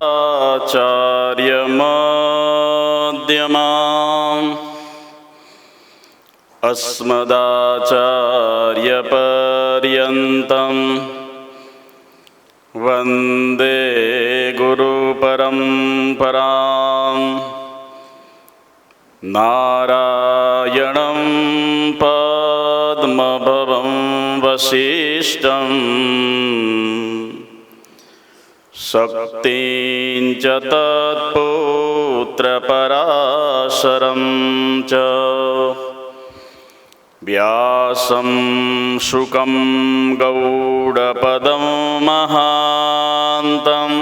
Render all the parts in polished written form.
आचार्यमध्यमाम् अस्मदाचार्यपर्यन्तं वन्दे गुरुपरम्पराम्। नारायणं पद्मभवं वसिष्ठं शक्तिं च तत्पुत्रपराशरं च व्यासं शुकं गौडपदं महान्तं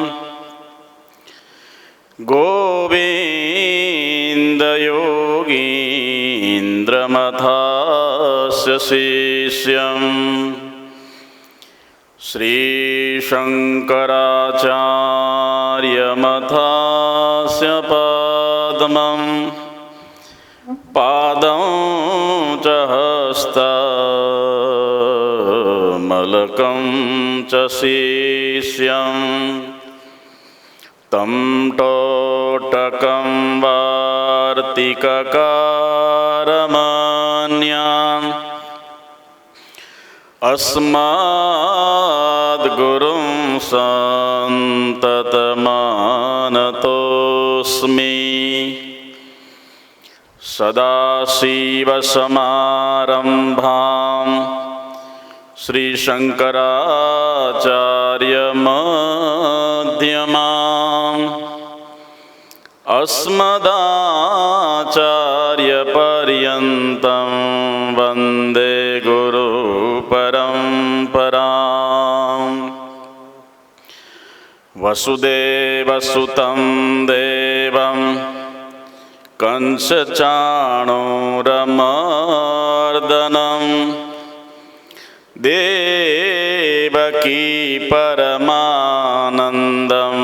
गोविन्दयोगीन्द्रमथस्य शिष्यं श्रीशङ्कराचार्यमथस्य पद्मं पादं च हस्तमलकं च शिष्यं तं टोटकं वार्तिककारमन्याम् अस्मद्गुरुं सन्ततमानतोऽस्मि। सदाशिवसमारम्भां श्रीशङ्कराचार्यमध्यमाम् अस्मदाचार्यपर्यन्तं वन्दे गुरुपरम्पराम्। वसुदेवसुतं देवं कंसचाणूरमर्दनं देवकी परमानन्दं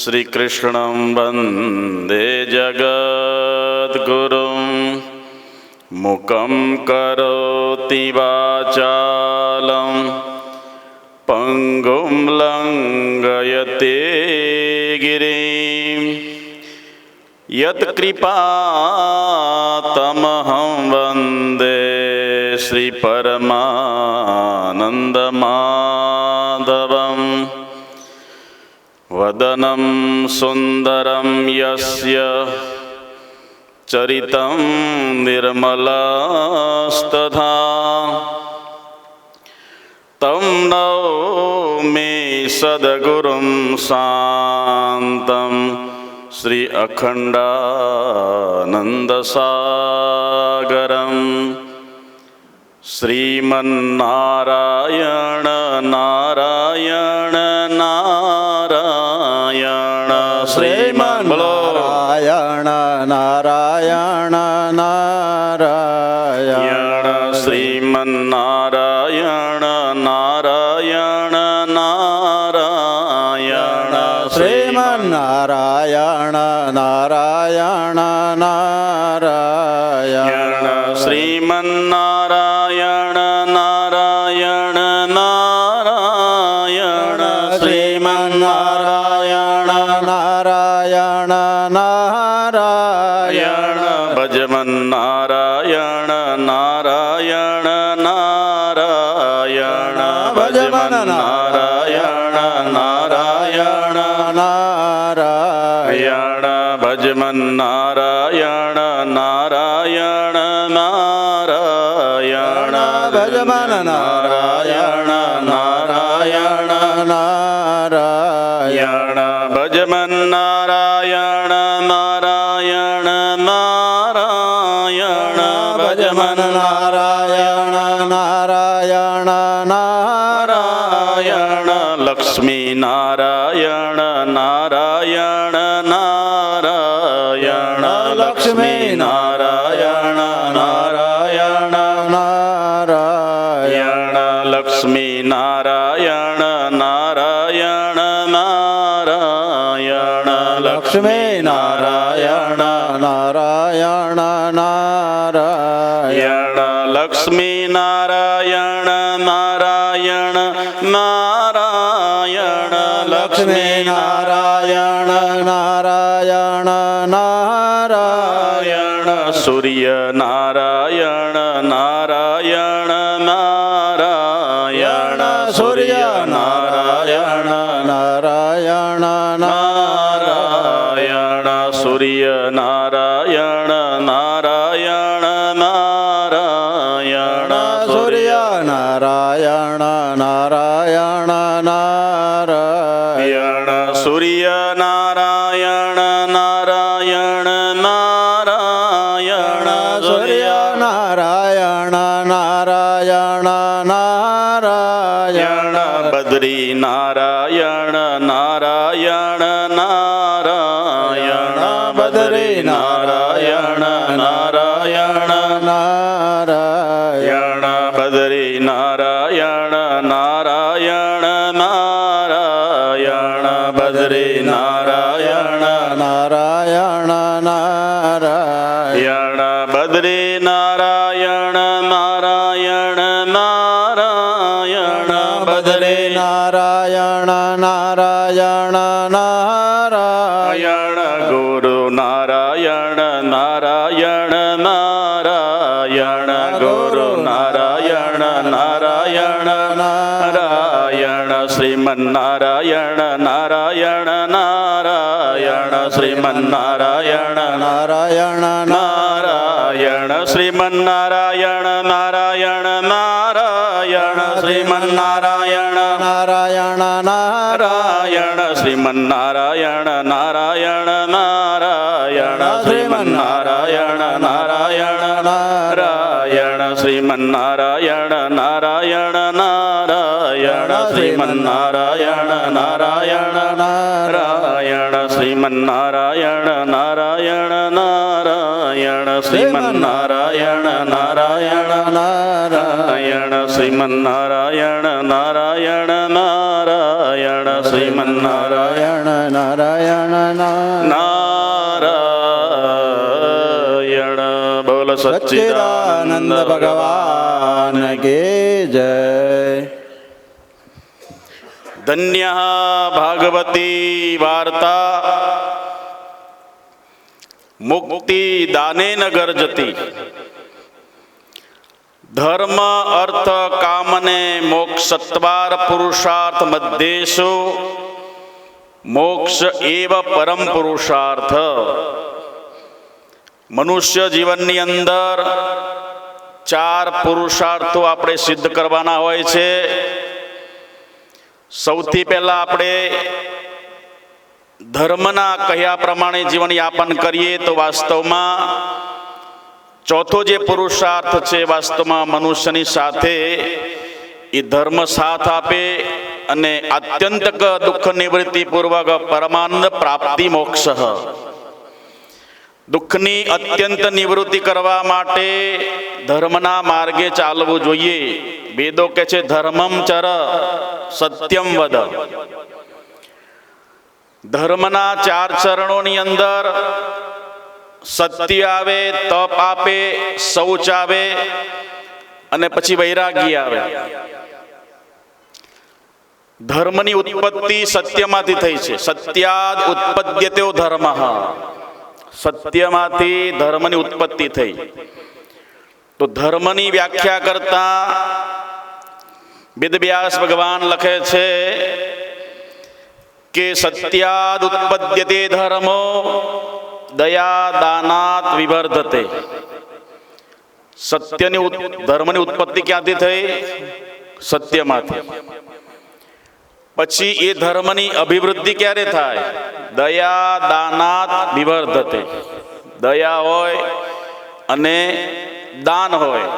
श्रीकृष्णं वन्दे जगद्गुरुं। मुखं करोति वाचालं पङ्गुं लङ्घयते गिरिं यत्कृपातमहं वन्दे श्रीपरमानन्दमाधवं। वदनं सुन्दरं यस्य चरितं निर्मलस्तथा तं नौमि सद्गुरुं शान्तं श्री अखण्डानन्दसागरं। श्रीमन्नारायण नारायण नारायण श्रीमन्नारायण नारायण नारायण श्रीमन्नारायण नारायण नारायण श्रीमन्नारायण नारायण नारायण श्रीमन्नारायण नारायण नारायण श्रीमन्नारायण नारायण नारायण भजमन्नारायण नारायण नारायण भजमन्नारायण नारायण नारायण भजमन्नारायण नारायण नारायण भजमन्नारायण नारायण नारायण भजमन्नारायण नारायण नारायण भजमन्नारायण नारायण नारायण लक्ष्मी नारायण नारायण नारायण लक्ष्मी नारायण नारायण नारायण लक्ष्मी नारायण नारायण नारायण लक्ष्मी नारायण नारायण नारायण लक्ष्मी नारायण नारायण नारायण લક્ષ્મી નારાયણ નારાયણ નારાયણ સૂર્ય નારાયણ નારાયણ નારાયણ સૂર્ય નારાયણ નારાયણ નારાયણ સૂર્ય નારાયણ નારાયણ નારાયણ સૂર્ય નારાયણ નારાયણ નારાયણ સૂર્ય નારાયણ નારાયણ નારાયણ સૂર્ય નારાયણ નારાયણ નારાયણ બદ્રી નારાયણ નારાયણ નારાયણ બદ્રી નારાયણ નારાયણ નારાયણ બદ્રી નારાયણ નારાયણ નારાયણ બદ્રી નારાયણ નારાયણ નારાયણ બદ્રી નારાયણ નારાયણ નારાયણ બદ્રી નારાયણ નારાયણ નારાયણ ગુરુ નારાયણ નારાયણ નારાયણ ગુરુ નારાયણ નારાયણ નારાયણ શ્રીમન નારાયણ નારાયણ નારાયણ શ્રીમન નારાયણ નારાયણ નારાયણ શ્રીમન નારાયણ નારાયણ નારાયણ શ્રીમન નારાયણ નારાયણ નારાયણ શ્રીમન નારાયણ નારાયણ નારાયણ શ્રીમન નારાયણ નારાયણ નારાયણ શ્રીમન નારાયણ નારાયણ નારાયણ શ્રીમન નારાયણ નારાયણ નારાયણ શ્રીમન નારાયણ નારાયણ નારાયણ શ્રીમન નારાયણ નારાયણ નારાયણ શ્રીમન નારાયણ નારાયણ નારાયણ શ્રીમન નારાયણ નારાયણ નારાયણ નારાયણ બોલ સચ્ચિદાનંદ ભગવાન કે જય ધન્ય ભાગવતી વાર્તા મુક્તિ દાનેન ગર્જતી ધર્મ અર્થ કામને મોક્ષત્વાર પુરુષાર્થ મધ્યેશુ મોક્ષ એવ પરમ પુરુષાર્થ. મનુષ્ય જીવનની અંદર ચાર પુરુષાર્થો આપણે સિદ્ધ કરવાના હોય છે. સૌથી પહેલા આપણે ધર્મના કહ્યા પ્રમાણે જીવન યાપન કરીએ તો વાસ્તવમાં ચોથો જે પુરુષાર્થ છે વાસ્તવમાં મનુષ્યની સાથે એ ધર્મ સાથ આપે અને આત્યંતક દુઃખ નિવૃત્તિ પૂર્વક પરમાનંદ પ્રાપ્તિ મોક્ષ. દુઃખની અત્યંત નિવૃત્તિ કરવા માટે ધર્મના માર્ગે ચાલવું જોઈએ. વેદો કે છે ધર્મમ ચર સત્યમ વદ. ધર્મના ચાર ચરણોની અંદર સત્ય આવે, તપ આપે, શૌચ આવે અને પછી વૈરાગ્ય આવે. ધર્મની ઉત્પત્તિ સત્યમાંથી થઈ છે. સત્યાદ ઉત્પદ્યતે ધર્મ. સત્યમાંથી ધર્મની ઉત્પત્તિ થઈ. તો ધર્મની વ્યાખ્યા કરતા વેદવ્યાસ ભગવાન લખે છે કે સત્યાદ ઉત્પદ્યતે ધર્મો દયા દાનાત વિવર્ધતે. ધર્મની ઉત્પત્તિ ક્યાંથી થઈ? સત્યમાંથી. પછી એ ધર્મની અભિવૃદ્ધિ ક્યારે થાય? દયા દાનાત વિવર્ધતે. દયા હોય અને દાન હોય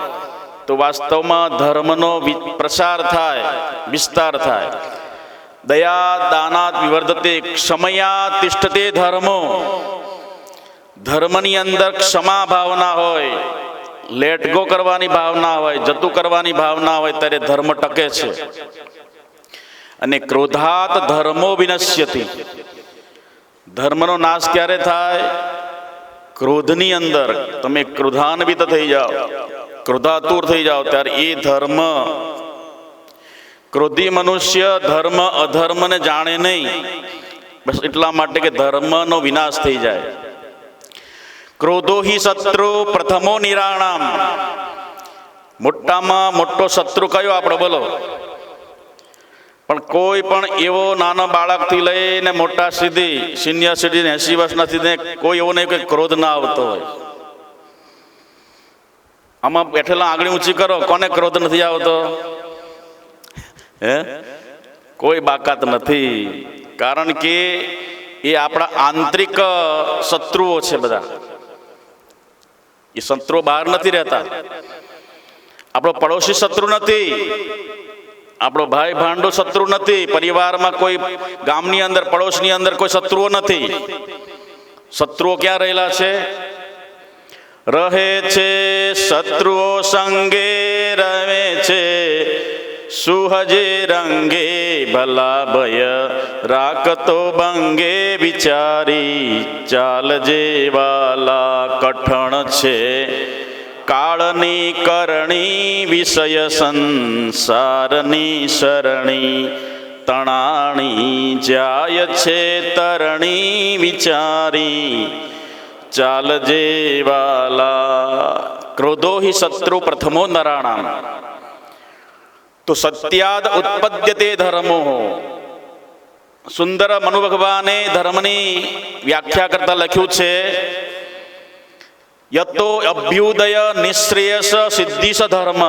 તો વાસ્તવમાં ધર્મનો પ્રસાર થાય, વિસ્તાર થાય. દયા દાનાત વિવર્ધતે. ક્ષમયા તિષ્ઠતે ધર્મો. ધર્મની અંદર ક્ષમા ભાવના હોય, લેટ ગો કરવાની ભાવના હોય, જતું કરવાની ભાવના હોય ત્યારે ધર્મ ટકે છે. અને ક્રોધાત ધર્મો વિનશ્યતિ. ધર્મનો નાશ ક્યારે થાય? ક્રોધની અંદર તમે ક્રોધાન્વિત થઈ જાઓ, ક્રોધાતુર થઈ જાઓ ત્યારે એ ધર્મ ક્રોધી મનુષ્ય ધર્મ અધર્મને જાણે નહીં, બસ એટલા માટે કે ધર્મનો વિનાશ થઈ જાય. ક્રોધો હિ શત્રુ પ્રથમો નિરાણામ. મોટામાં મોટો શત્રુ કયો આપણો બોલો? પણ કોઈ પણ એવો નાનો બાળકથી લઈને મોટા સુધી સિનિયર સિટીઝન 80 વર્ષનાથી ને કોઈ એવો નહીં કે ક્રોધ ના આવતો હોય. આમાં બેઠેલા આંગળી ઊંચી કરો, કોને ક્રોધ નથી આવતો? હે? કોઈ બાકાત નથી. કારણ કે એ આપણા આંતરિક શત્રુઓ છે બધા. એ શત્રુઓ બહાર નથી રહેતા. આપણો પડોશી શત્રુ નથી, આપણો ભાઈ ભાંડો શત્રુ નથી, પરિવારમાં કોઈ ગામની અંદર પડોશની અંદર કોઈ શત્રુઓ નથી. શત્રુઓ ક્યાં રહેલા છે? રહે છે શત્રુઓ સંગે, રહે છે સુહજે રંગે, ભલા ભય રાખતો બંગે, વિચારી ચાલજે વાલા. કઠણ છે કાળની કરણી, વિષય સંસારની સરણી, તણાણી જાય છે તરણી, વિચારી ચાલજે વાલા. ક્રોધો હિ શત્રુ પ્રથમો નરાણામ. તો સત્યાદ ઉત્પદ્યતે ધર્મો. સુંદર મનુ ભગવાને ધર્મની વ્યાખ્યા કરતા લખ્યું છે, યતો અભ્યુદય નિશ્રેયસ સિદ્ધિ સ ધર્મ.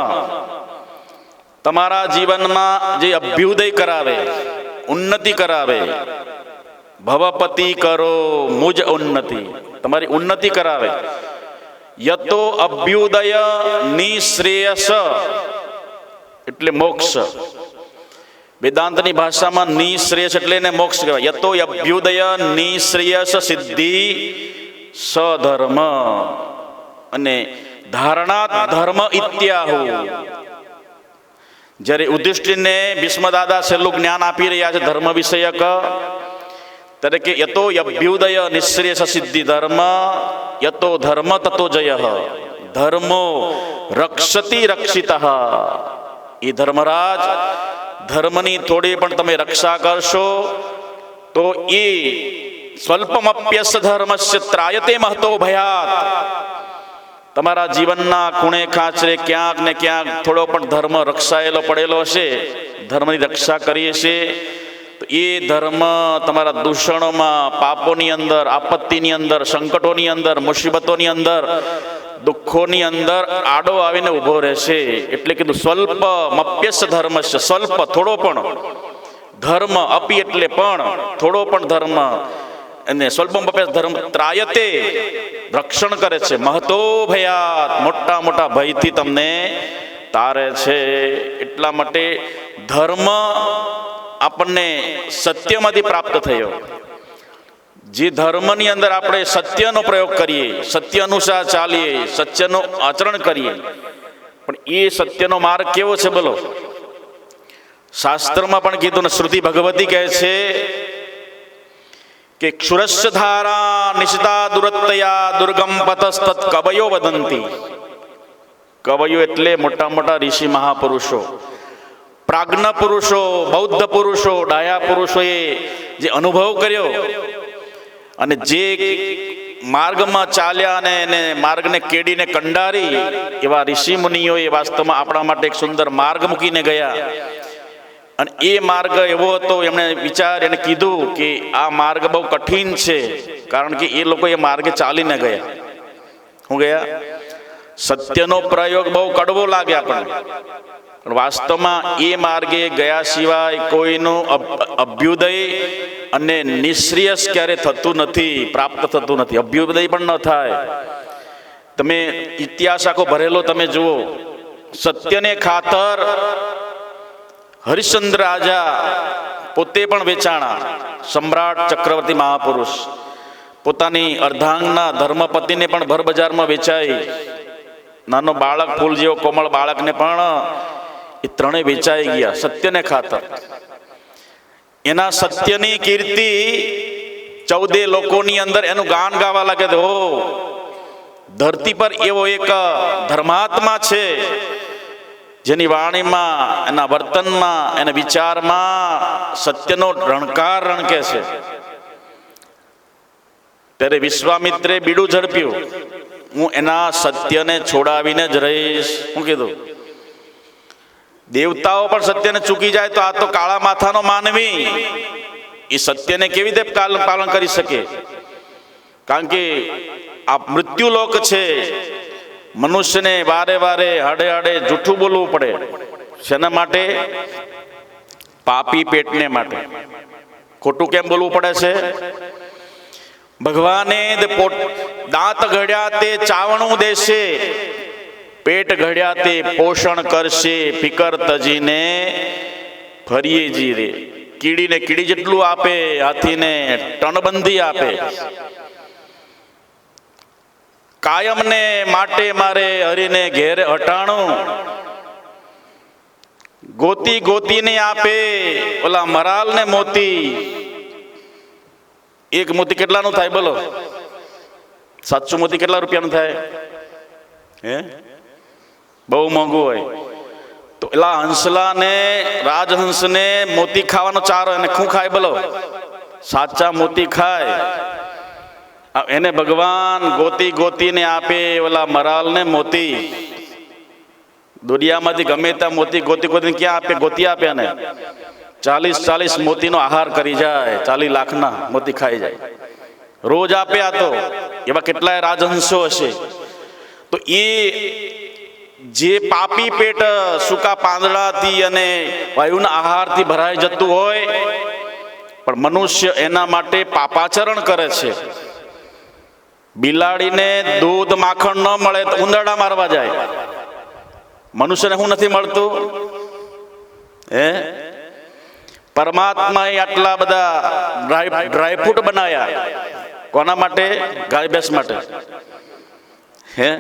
તમારા જીવનમાં જે અભ્યુદય કરાવે, ઉન્નતિ કરાવે, ભવપતિ કરો મુજ ઉન્નતિ, તમારી ઉન્નતિ કરાવે. યતો અભ્યુદય નિશ્રેયસ એટલે મોક્ષ. વેદાંતની ભાષામાં નિશ્રેયસ એટલે એને મોક્ષ કહેવાય. યતો અભ્યુદય નિશ્રેયસ સિદ્ધિ સધર્મ. અને ધારણા ધર્મ ઇત્યાહુ. જ્યારે યુધિષ્ઠિરને ભીષ્મ દાદા છેલ્લું જ્ઞાન આપી રહ્યા છે ધર્મ વિષયક, ત્યારે કે યતો અભ્યુદય નિશ્રેયસ સિદ્ધિ ધર્મ, યતો ધર્મ તતો જય. ધર્મો રક્ષતિ રક્ષિતઃ. એ ધર્મરાજ, ધર્મની થોડી પણ તમે રક્ષા કરશો તો એ સ્વલ્પમપ્યસ્ય ધર્મસ્ય ત્રાયતે મહતો ભયાત. તમારા જીવનના ખૂણે ખાંચરે ક્યાંક ને ક્યાંક થોડો પણ ધર્મ રક્ષાયેલો પડેલો હશે, ધર્મની રક્ષા કરીએ છીએ, તો એ ધર્મ તમારા દૂષણોમાં, પાપોની અંદર, આપત્તિની અંદર, સંકટોની અંદર, મુસીબતોની અંદર, દુઃખોની અંદર આડો આવીને ઊભો રહેશે. એટલે કીધું સ્વલ્પ મપ્યસ્ય ધર્મસ્ય. સ્વલ્પ થોડો પણ ધર્મ, અપી એટલે પણ થોડો પણ ધર્મ, અને સ્વલ્પમપ્યસ્ય ધર્મ ત્રાયતે રક્ષણ કરે છે. મહતો ભયાત મોટા મોટા ભયથી તમને તારે છે. એટલા માટે ધર્મ આપણને સત્યમાંથી પ્રાપ્ત થયો. જે ધર્મની અંદર આપણે સત્યનો પ્રયોગ કરીએ, સત્ય અનુસાર ચાલીએ, સત્યનું આચરણ કરીએ, પણ એ સત્યનો માર્ગ કેવો છે બોલો? શાસ્ત્રમાં પણ કીધું ને, શ્રુતિ ભગવતી કહે છે કે ક્ષુરસ્ય ધારા નિશિતા દુરત્તયા દુર્ગમ પતસ્તત કવયો વદંતી. કવયો એટલે મોટા મોટા ઋષિ મહાપુરુષો, પ્રાજ્ઞ પુરુષો, બૌદ્ધ પુરુષો, ડાયા પુરુષોએ જે અનુભવ કર્યો અને જે માર્ગમાં ચાલ્યા અને એને માર્ગને કેડીને કંડારી, એવા ઋષિ મુનિઓએ વાસ્તવમાં આપણા માટે એક સુંદર માર્ગ મૂકીને ગયા. અને એ માર્ગ એવો હતો, એમણે એને કીધું કે આ માર્ગ બહુ કઠિન છે, કારણ કે એ લોકો એ માર્ગે ચાલીને ગયા. શું ગયા? સત્યનો પ્રયોગ બહુ કડવો લાગે આપણને, પણ વાસ્તવમાં એ માર્ગે ગયા સિવાય કોઈનું અભ્યુદય અને નિશ્રેયસ ક્યારે થતું નથી, પ્રાપ્ત થતું નથી. અભ્યુદય પણ ન થાય. તમે ઇતિહાસ આખો ભરેલો તમે જુઓ. સત્યને ખાતર હરિશ્ચંદ્ર રાજા પોતે પણ વેચાણા. સમ્રાટ ચક્રવર્તી મહાપુરુષ પોતાની અર્ધાંગના ધર્મપતિને પણ ભર બજારમાં વેચાઈ. નાનો બાળક, ફૂલ જેવો કોમળ બાળકને પણ એ ત્રણેય વેચાઈ ગયા સત્યને ખાતર. એના સત્યની કીર્તિ 14 લોકોની અંદર એનું ગાન ગાવા લાગે. હો, ધરતી પર એવો એક ધર્માત્મા છે જેની વાણીમાં, એના વર્તનમાં, એના વિચારમાં સત્યનો રણકાર રણકે છે. ત્યારે વિશ્વામિત્રે બીડું ઝડપ્યું, હું એના સત્યને છોડાવીને જ રહીશ. શું કીધું? દેવતાઓ પણ સત્યને ચૂકી જાય તો આ તો કાળા માથાનો માનવી એ સત્યને કેવી રીતે પાલન કરી શકે? કારણ કે આ મૃત્યુલોક છે. મનુષ્યને વારે વારે હાડે હાડે જૂઠું બોલવું પડે. શેના માટે? પાપી પેટને માટે. ખોટું કેમ બોલવું પડે છે? ભગવાને દાંત ઘડ્યા તે ચાવણું દેશે, પેટ ઘડ્યા તે પોષણ કરશે, ફિકર તજીને ફરીએ જી રે. કીડીને કીડી જેટલું આપે, હાથીને ટણબંધી આપે. કાયમને માટે મારે હરીને ઘેરે હટાણું, ગોતી ગોતીને આપે ઓલા મરાલને મોતી. એક મોતી કેટલાનું થાય બોલો? સાચું મોતી કેટલા રૂપિયાનું થાય? હે? બહુ મોંઘું હોય. તો એલા હંસલાને, રાજહંસને મોતી ખાવાનો ચારો, એને શું ખાય બોલો? સાચા મોતી ખાય. એને ભગવાન ગોતી ગોતીને આપે ઓલા મરાલને મોતી. દુનિયામાંથી ગમે ત્યાં મોતી ગોતી ગોતીને ક્યાં આપે? ગોતી આપે ને 40 મોતીનો આહાર કરી જાય, 40 લાખના મોતી ખાઈ જાય. રોજ આપે. આ તો એવા કેટલાય રાજહંસો હશે. તો એ જે પાપી પેટ સૂકા પાંદડાથી અને વાયુના આહારથી ભરાઈ જતું હોય, પણ મનુષ્ય એના માટે પાપાચરણ કરે છે. બિલાડીને દૂધ માખણ ન મળે તો ઉંદરડા મારવા જાય. મનુષ્યને શું નથી મળતું? હે? પરમાત્માએ આટલા બધા ડ્રાયફ્રૂટ બનાયા. કોના માટે? ગાય ભેંસ માટે. હે?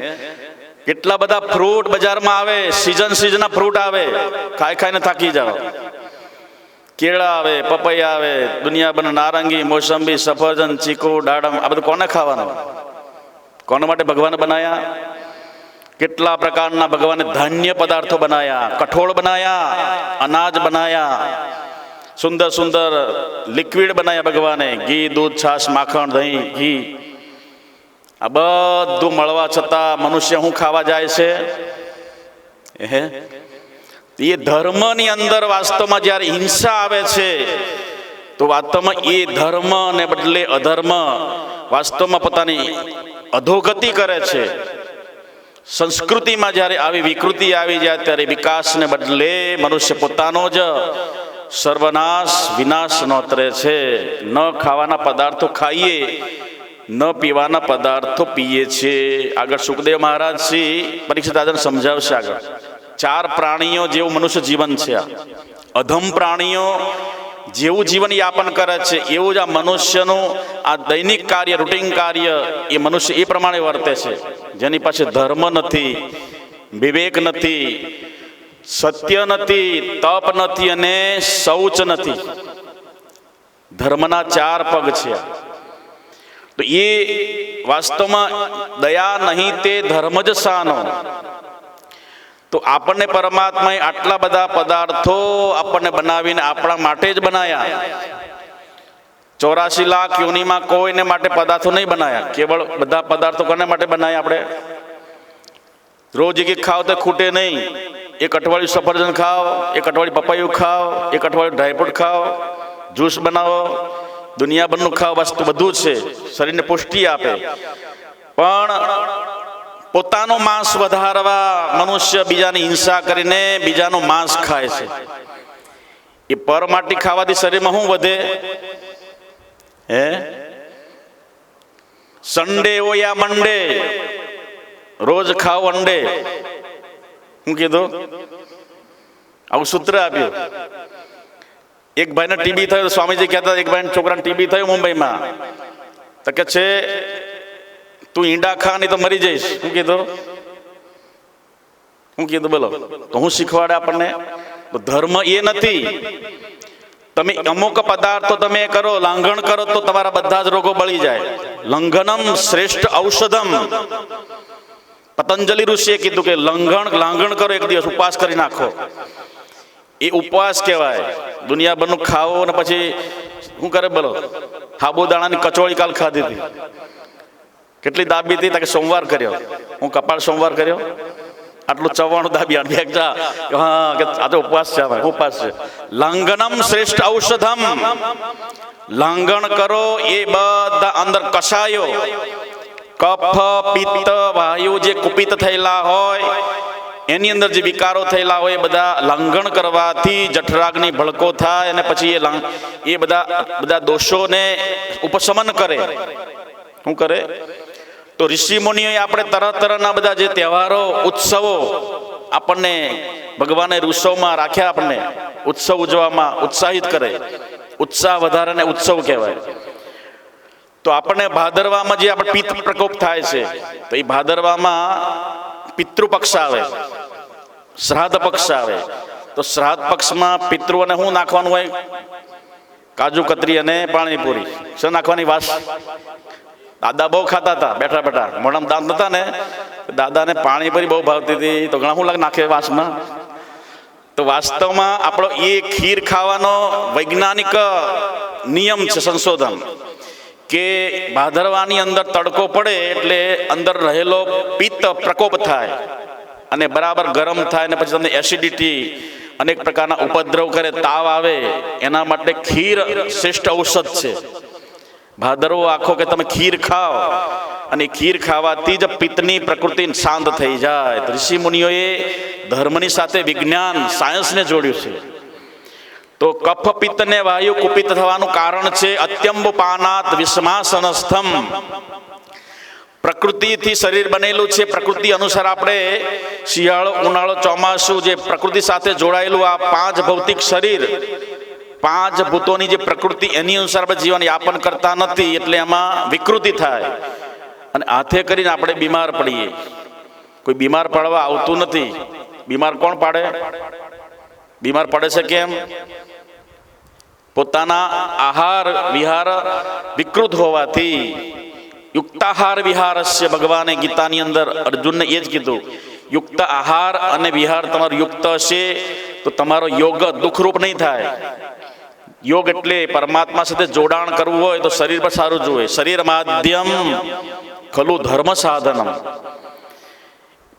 કેટલા બધા ફ્રૂટ બજારમાં આવે, સિઝનના ફ્રૂટ આવે, ખાઈ ખાઈને થાકી જાવ. કેળા આવે, પપૈયા આવે, દુનિયાભરના નારંગી, મોસંબી, સફરજન, ચીકુ, દાડમ, આ બધું કોને ખાવાનું? કોના માટે ભગવાને બનાયા? કેટલા પ્રકારના ભગવાને ધાન્ય પદાર્થો બનાયા, કઠોળ બનાયા, અનાજ બનાયા, સુંદર સુંદર લિક્વિડ બનાયા ભગવાને. ઘી, દૂધ, છાશ, માખણ, દહીં, ઘી, આ બધું મળવા છતાં મનુષ્ય શું ખાવા જાય છે? એ ધર્મની અંદર વાસ્તવમાં જ્યારે હિંસા આવે છે તો વાસ્તવમાં એ ધર્મને બદલે અધર્મ વાસ્તવમાં પોતાની અધોગતિ કરે છે. સંસ્કૃતિમાં જ્યારે આવી વિકૃતિ આવી જાય ત્યારે વિકાસને બદલે મનુષ્ય પોતાનો જ સર્વનાશ, વિનાશ નોતરે છે. ન ખાવાના પદાર્થો ખાઈએ, ન પીવાના પદાર્થો પીએ છીએ. આગળ સુખદેવ મહારાજ શ્રી પરીક્ષિત રાજાને સમજાવશે. આગળ 4 પ્રાણીઓ જેવું મનુષ્ય જીવન છે. આ અધમ પ્રાણીઓ જેવું જીવન યાપન કરે છે એવું જ આ મનુષ્યનું આ દૈનિક કાર્ય, રૂટીન કાર્ય, એ મનુષ્ય એ પ્રમાણે વર્તે છે. જેની પાસે ધર્મ નથી, વિવેક નથી, સત્ય નથી, તપ નથી અને શૌચ નથી. ધર્મના 4 પગ છે. તો એ વાસ્તવમાં દયા નહીં તે ધર્મ જ સાનો. તો આપણને પરમાત્માએ આટલા બધા પદાર્થો આપણને બનાવીને આપણા માટે જ બનાયા. 84 લાખ યોનિમાં કોઈને માટે પદાર્થો નહીં બનાયા. કેવળ બધા પદાર્થો કોને માટે બનાયા? આપણે રોજ એક ખાવ તો ખૂટે નહીં. એક અઠવાડિયું સફરજન ખાઓ, એક અઠવાડિયું પપૈયું ખાઓ, એક અઠવાડિયું ડ્રાયફ્રૂટ ખાઓ, જ્યુસ બનાવો, દુનિયાભરનું ખાઓ. વસ્તુ બધું છે, શરીરને પુષ્ટિ આપે. પણ પોતાનું માંસ વધારવા મનુષ્ય બીજાની હિંસા કરીને બીજાનું માંસ ખાય છે. એ પરમાટી ખાવાથી શરીરમાં શું વધે? હે? સન્ડે હો યા મંડે, રોજ ખાઓ અંડે. શું કીધું? આવું સૂત્ર આપ્યું. એક ભાઈને ટીબી થયો. સ્વામીજી કહેતા એક ભાઈને છોકરાને ટીબી થયું મુંબઈમાં. તો કે છે તું ઈંડા ખા નહીં તો મરી જઈશ. શું કીધું? શું કીધું બોલો? તો હું શીખવાડે આપણને? તો ધર્મ એ નથી. તમે અમુક પદાર્થો તમે કરો, લાંઘન કરો તો તમારા બધા જ રોગો બળી જાય. લંઘનમ શ્રેષ્ઠ ઔષધમ. પતંજલિ ઋષિએ કીધું કે લાંઘણ કરો, એક દિવસ ઉપવાસ કરી નાખો. એ ઉપવાસ કહેવાય. દુનિયાભરનું ખાવો ને પછી શું કરે બોલો? સાબુદાણાની કચોળી કાલ ખાધી હતી. કેટલી દાબી હતી? કે સોમવાર કર્યો. હું કપાળ સોમવાર કર્યો, આટલું 94 દાબી હા કે આ તો ઉપવાસ છે. ઉપવાસ છે. લાંઘનમ શ્રેષ્ઠ ઔષધમ. લાંઘન કરો એ બધા અંદર કષાયો, કફ પિત્ત વાયુ જે કુપિત થયેલા હોય, એની અંદર જે વિકારો થયેલા હોય એ બધા લાંઘન કરવાથી જઠરાગ્નિ ભડકો થાય અને પછી એ બધા દોષોને ઉપશમન કરે. શું કરે? તો ઋષિ મુનિઓએ આપણે તરહના બધા જે તહેવારો, ઉત્સવો આપણને ભગવાને ઋષોમાં રાખ્યા, આપણને ઉત્સવ ઉજવવામાં ઉત્સાહિત કરે. ઉત્સાહ વધારાને ઉત્સવ કહેવાય. તો આપણને ભાદરવામાં જે આપણે પિત્ત પ્રકોપ થાય છે, તો એ ભાદરવામાં પિતૃપક્ષ આવે, શ્રાદ્ધ પક્ષ આવે. તો શ્રાદ્ધ પક્ષમાં પિતૃઓને શું નાખવાનું હોય? કાજુ કતરી અને પાણીપુરી. શું નાખવાની? વાસ. દાદા બહુ ખાતા હતા બેઠા બેઠા, મોઢામાં દાંત નતા ને, દાદાને પાણીપુરી બહુ ભાવતી હતી. તો ઘણા શું નાખે વાસમાં? તો વાસ્તવમાં આપણો એ ખીર ખાવાનો વૈજ્ઞાનિક નિયમ છે, સંશોધન, કે ભાદરવાની અંદર તડકો પડે એટલે અંદર રહેલો પિત્ત પ્રકોપ થાય અને બરાબર ગરમ થાય અને પછી તમને એસિડિટી, અનેક પ્રકારના ઉપદ્રવ કરે, તાવ આવે. એના માટે ખીર શ્રેષ્ઠ ઔષધ છે. ભાદરવો આખો કે તમે ખીર ખાઓ, અને ખીર ખાવાથી જ પિત્તની પ્રકૃતિ શાંત થઈ જાય. તો ઋષિ મુનિઓએ ધર્મની સાથે વિજ્ઞાન, સાયન્સને જોડ્યું છે. તો કફ પિત્ત ને વાયુ કુપિત થવાનું કારણ છે અત્યંબપાનાત વિષમાસનસ્થમ. પ્રકૃતિથી શરીર બનેલું છે. પ્રકૃતિ અનુસાર આપણે શિયાળો, ઉનાળો, ચોમાસું, જે પ્રકૃતિ સાથે જોડાયેલું આ 5 ભૌતિક શરીર, 5 ભૂતોની જે પ્રકૃતિ, એની અનુસાર આપણે જીવન યાપન કરતા નથી. એટલે એમાં વિકૃતિ થાય અને હાથે કરીને આપણે બીમાર પડીએ. કોઈ બીમાર પડવા આવતું નથી. બીમાર કોણ પાડે? બીમાર પડે છે કેમ? પોતાના આહાર વિહાર વિકૃત હોવાથી. યુક્તાહાર વિહારસ્ય, ભગવાને ગીતાની અંદર અર્જુનને એ જ કીધું. યુક્ત આહાર અને વિહાર તમારો યુક્ત હશે તો તમારો યોગ દુઃખરૂપ નહીં થાય. યોગ એટલે પરમાત્મા સાથે જોડાણ કરવું હોય તો શરીર પર સારું જોઈએ. શરીર માધ્યમ ખલું ધર્મ સાધનમ.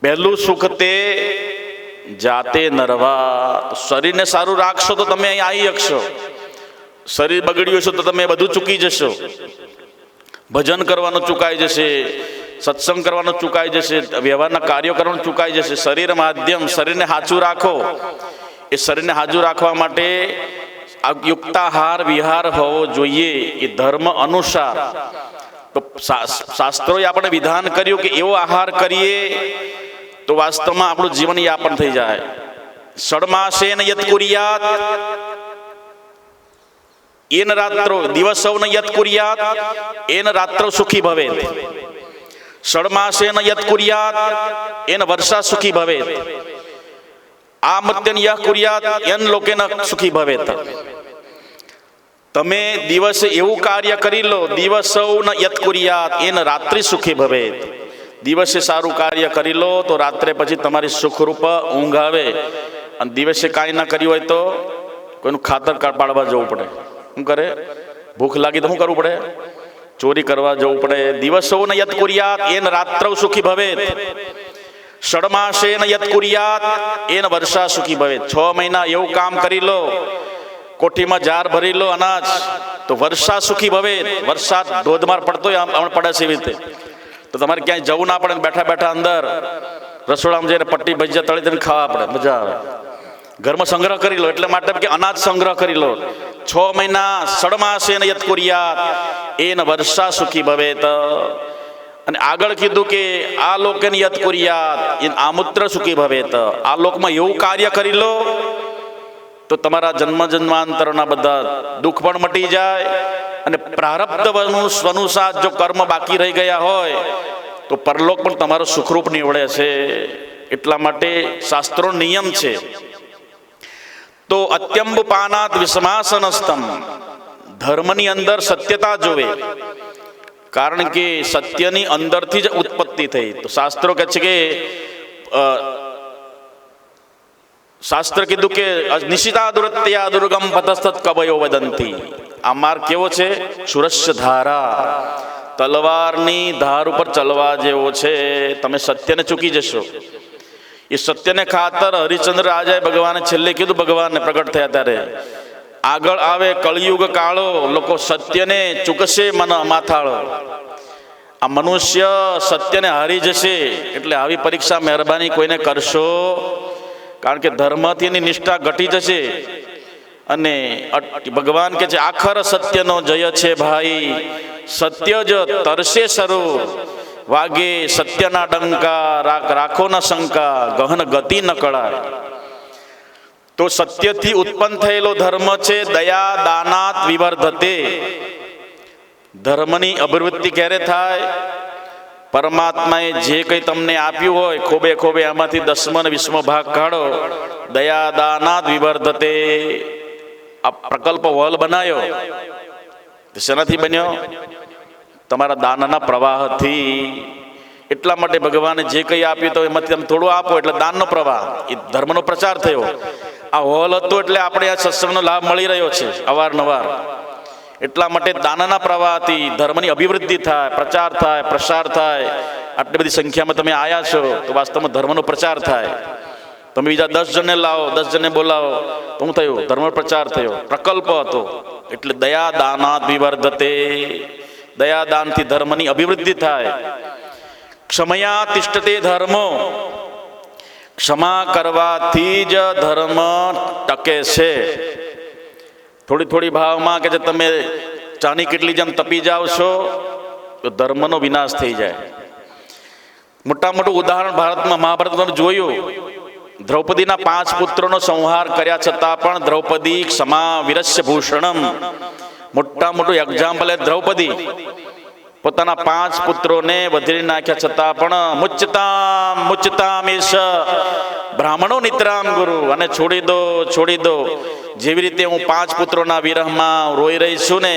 પહેલું સુખ તે જાતે નરવા. તો શરીરને સારું રાખશો તો તમે અહીં આવી શકશો. શરીર બગડ્યું હશે તો તમે બધું ચૂકી જશો. ભજન કરવાનું ચૂકાઈ જશે, સત્સંગ કરવાનું ચૂકાઈ જશે, વ્યવહારના કાર્યો કરવાનું ચૂકાઈ જશે. શરીર માધ્યમ, શરીરને સાચું રાખો. એ શરીરને સાચું રાખવા માટે યુક્તાહાર વિહાર હોવો જોઈએ, એ ધર્મ અનુસાર. તો શાસ્ત્રોએ આપણે વિધાન કર્યું કે એવો આહાર કરીએ તો વાસ્તવમાં આપણું જીવન યાપન થઈ જાય. ષડમાસેન યત કુર્યાત એન રાત્રો દિવસૌન યત કુર્યાત એન રાત્રો સુખી ભવેત. ષડમાસેન યત કુર્યાત એન વર્ષા સુખી ભવેત. આમત્યન યહ કુર્યાત એન લોકેન સુખી ભવેત. તમે દિવસે એવું કાર્ય કરી લો, દિવસૌન યત કુર્યાત એન રાત્રિ સુખી ભવેત. દિવસે સારું કાર્ય કરી લો તો રાત્રે પછી તમારી સુખરૂપ ઊંઘ આવે. અને દિવસે કાંઈ ના કર્યું હોય તો કોઈનું ખાતર પાડવા જવું પડે. શું કરે? ભૂખ લાગી તો શું કરવું પડે? ચોરી કરવા જવું પડે. દિવસૌન યત કુર્યાત એન રાત્રૌ સુખી ભવેત. ષડમાસેન યત કુર્યાત એન વર્ષા સુખી ભવેત. 6 મહિના એવું કામ કરી લો, કોઠીમાં જાર ભરી લો અનાજ, તો વર્ષા સુખી ભવેત. વરસાદ ધોધમાર પડતો હોય, હમણાં પડે છે એવી રીતે, તો તમારે ક્યાંય જવું ના પડે. બેઠા બેઠા અંદર રસોડામાં જઈને પટ્ટી ભજીયા તળી દઈને ખાવા પડે, મજા આવે. ઘરમાં સંગ્રહ કરી લો. એટલે માટે કે અનાજ સંગ્રહ કરી લો. 6 મહિના ષડમાસેન યત કુર્યાત એન વર્ષા સુખી ભવેત. અને આગળ કીધું કે આ લોકેન યત કુર્યાત એન આમુત્ર સુખી ભવેત. આ લોકમાં એવું કાર્ય કરી લો તો તમારા જન્મ જન્માંતરના બધા દુઃખ પણ મટી જાય. અને પ્રારબ્ધ અનુસાર જો કર્મ બાકી રહી ગયા હોય તો પરલોક પણ તમારો સુખરૂપ નીવડે છે. એટલા માટે શાસ્ત્રો નિયમ છે. તો અત્યંબપાનાત વિષમાસનસ્તમ. ધર્મની અંદર સત્યતા જોવે, કારણ કે સત્યની અંદરથી જ ઉત્પન્ન ઉત્પત્તિ થઈ. તો શાસ્ત્રો કહે છે કે શાસ્ત્ર કીધું કે નિશિતા દુરત્યા દુર્ગમ પતસ્તત કવયો વદંતી. આ માર્ગ કેવો છે? સુરસ્ય ધારા, તલવારની ધાર ઉપર ચલવા જેવો છે. તમે સત્યને ચૂકી જશો. એ સત્યને ખાતર હરિશ્ચંદ્ર રાજાએ ભગવાને છેલ્લે કીધું, ભગવાનને પ્રગટ થયા ત્યારે, આગળ આવે કળિયુગ કાળો, લોકો સત્યને ચૂકશે મન માથાળો. આ મનુષ્ય સત્યને હારી જશે. એટલે આવી પરીક્ષા મહેરબાની કોઈને કરશો, કારણ કે ધર્મથી એની નિષ્ઠા ઘટી જશે. અને ભગવાન કે છે આખર સત્યનો જય છે ભાઈ, સત્ય જ તરસે સરોર, વાગે સત્યના ડંકા, રાખો ન શંકા, ગહન ગતિ ન કળાય. તો સત્યથી ઉત્પન્ન થયેલો ધર્મ છે દયા દાનાત વિવર્ધતે. ધર્મની અભિવૃદ્ધિ ક્યારે થાય? પરમાત્માએ જે કંઈ તમને આપ્યું હોય ખોબે ખોબે આમાંથી 10મો અને 20મો ભાગ કાઢો. દયા દાનાત વિવર્ધતે. આ પ્રકલ્પ વોલ બનાવ્યો, શેનાથી બન્યો? તમારા દાનના પ્રવાહથી. એટલા માટે ભગવાને જે કંઈ આપ્યું તો એમાંથી તમે થોડું આપો એટલે દાનનો પ્રવાહ, એ ધર્મનો પ્રચાર થયો. આ હોલ હતો એટલે આપણે આ સત્સંગનો લાભ મળી રહ્યો છે અવારનવાર. એટલા માટે દાનના પ્રવાહથી ધર્મની અભિવૃદ્ધિ થાય, પ્રચાર થાય, પ્રસાર થાય. આટલી બધી સંખ્યામાં તમે આવ્યા છો તો વાસ્તવમાં ધર્મનો પ્રચાર થાય. તમે બીજા 10 જણને લાવો, 10 જણને બોલાવો તો શું થયું? ધર્મનો પ્રચાર થયો, પ્રકલ્પ હતો. એટલે દયા દાનાત વિવર્ધતે. દયાદાનથી ધર્મની અભિવૃદ્ધિ થાય. ક્ષમયા તિષ્ઠતે ધર્મો. ક્ષમા કરવાથી જ ધર્મ ટકે છે. થોડી થોડી ભાવમાં કે તમે ચાની કેટલી જેમ તપી જાઓ છો તો ધર્મનો વિનાશ થઈ જાય. મોટા મોટું ઉદાહરણ ભારતમાં મહાભારતમાં જોયું. દ્રૌપદીના 5 પુત્રોનો સંહાર કર્યા છતાં પણ દ્રૌપદી ક્ષમા વિરસ્ય ભૂષણમ. મોટા મોટું એક્ઝામ્પલ એ દ્રૌપદી. પોતાના 5 પુત્રોને વધેરી નાખ્યા છતાં પણ મુચ્ચતામ મુચ્ચતામ એશ બ્રાહ્મણો નિત્રામ ગુરુ. અને છોડી દો, છોડી દો. જેવી રીતે હું 5 પુત્રોના વિરહમાં રોઈ રહી છું ને,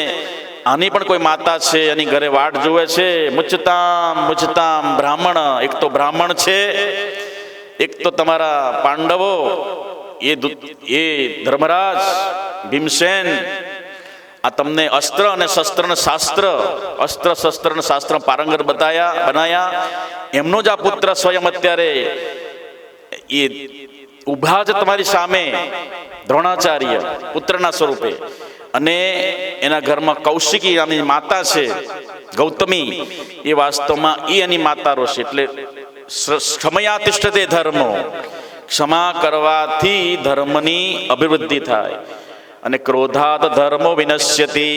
આની પણ કોઈ માતા છે, એની ઘરે વાટ જુએ છે. મુચ્ચતામ મુચ્ચતામ બ્રાહ્મણ. એક તો બ્રાહ્મણ છે, એક તો તમારા પાંડવો, એ ધર્મરાજ ભીમસેન. આ તમને અસ્ત્ર અને શસ્ત્ર ને શાસ્ત્ર, અસ્ત્ર શસ્ત્ર અને શાસ્ત્ર પારંગત બનાયા. એમનો જ આ પુત્ર સ્વયં અત્યારે એ ઉભા છે તમારી સામે, દ્રોણાચાર્ય પુત્રના સ્વરૂપે. અને એના ઘરમાં કૌશિકી નામની માતા છે, ગૌતમી. એ વાસ્તવમાં એની માતારો છે. એટલે ક્ષમયા તિષ્ઠતે ધર્મો. ક્ષમા કરવાથી ધર્મની અભિવૃદ્ધિ થાય. અને ક્રોધાત ધર્મો વિનશ્યતિ.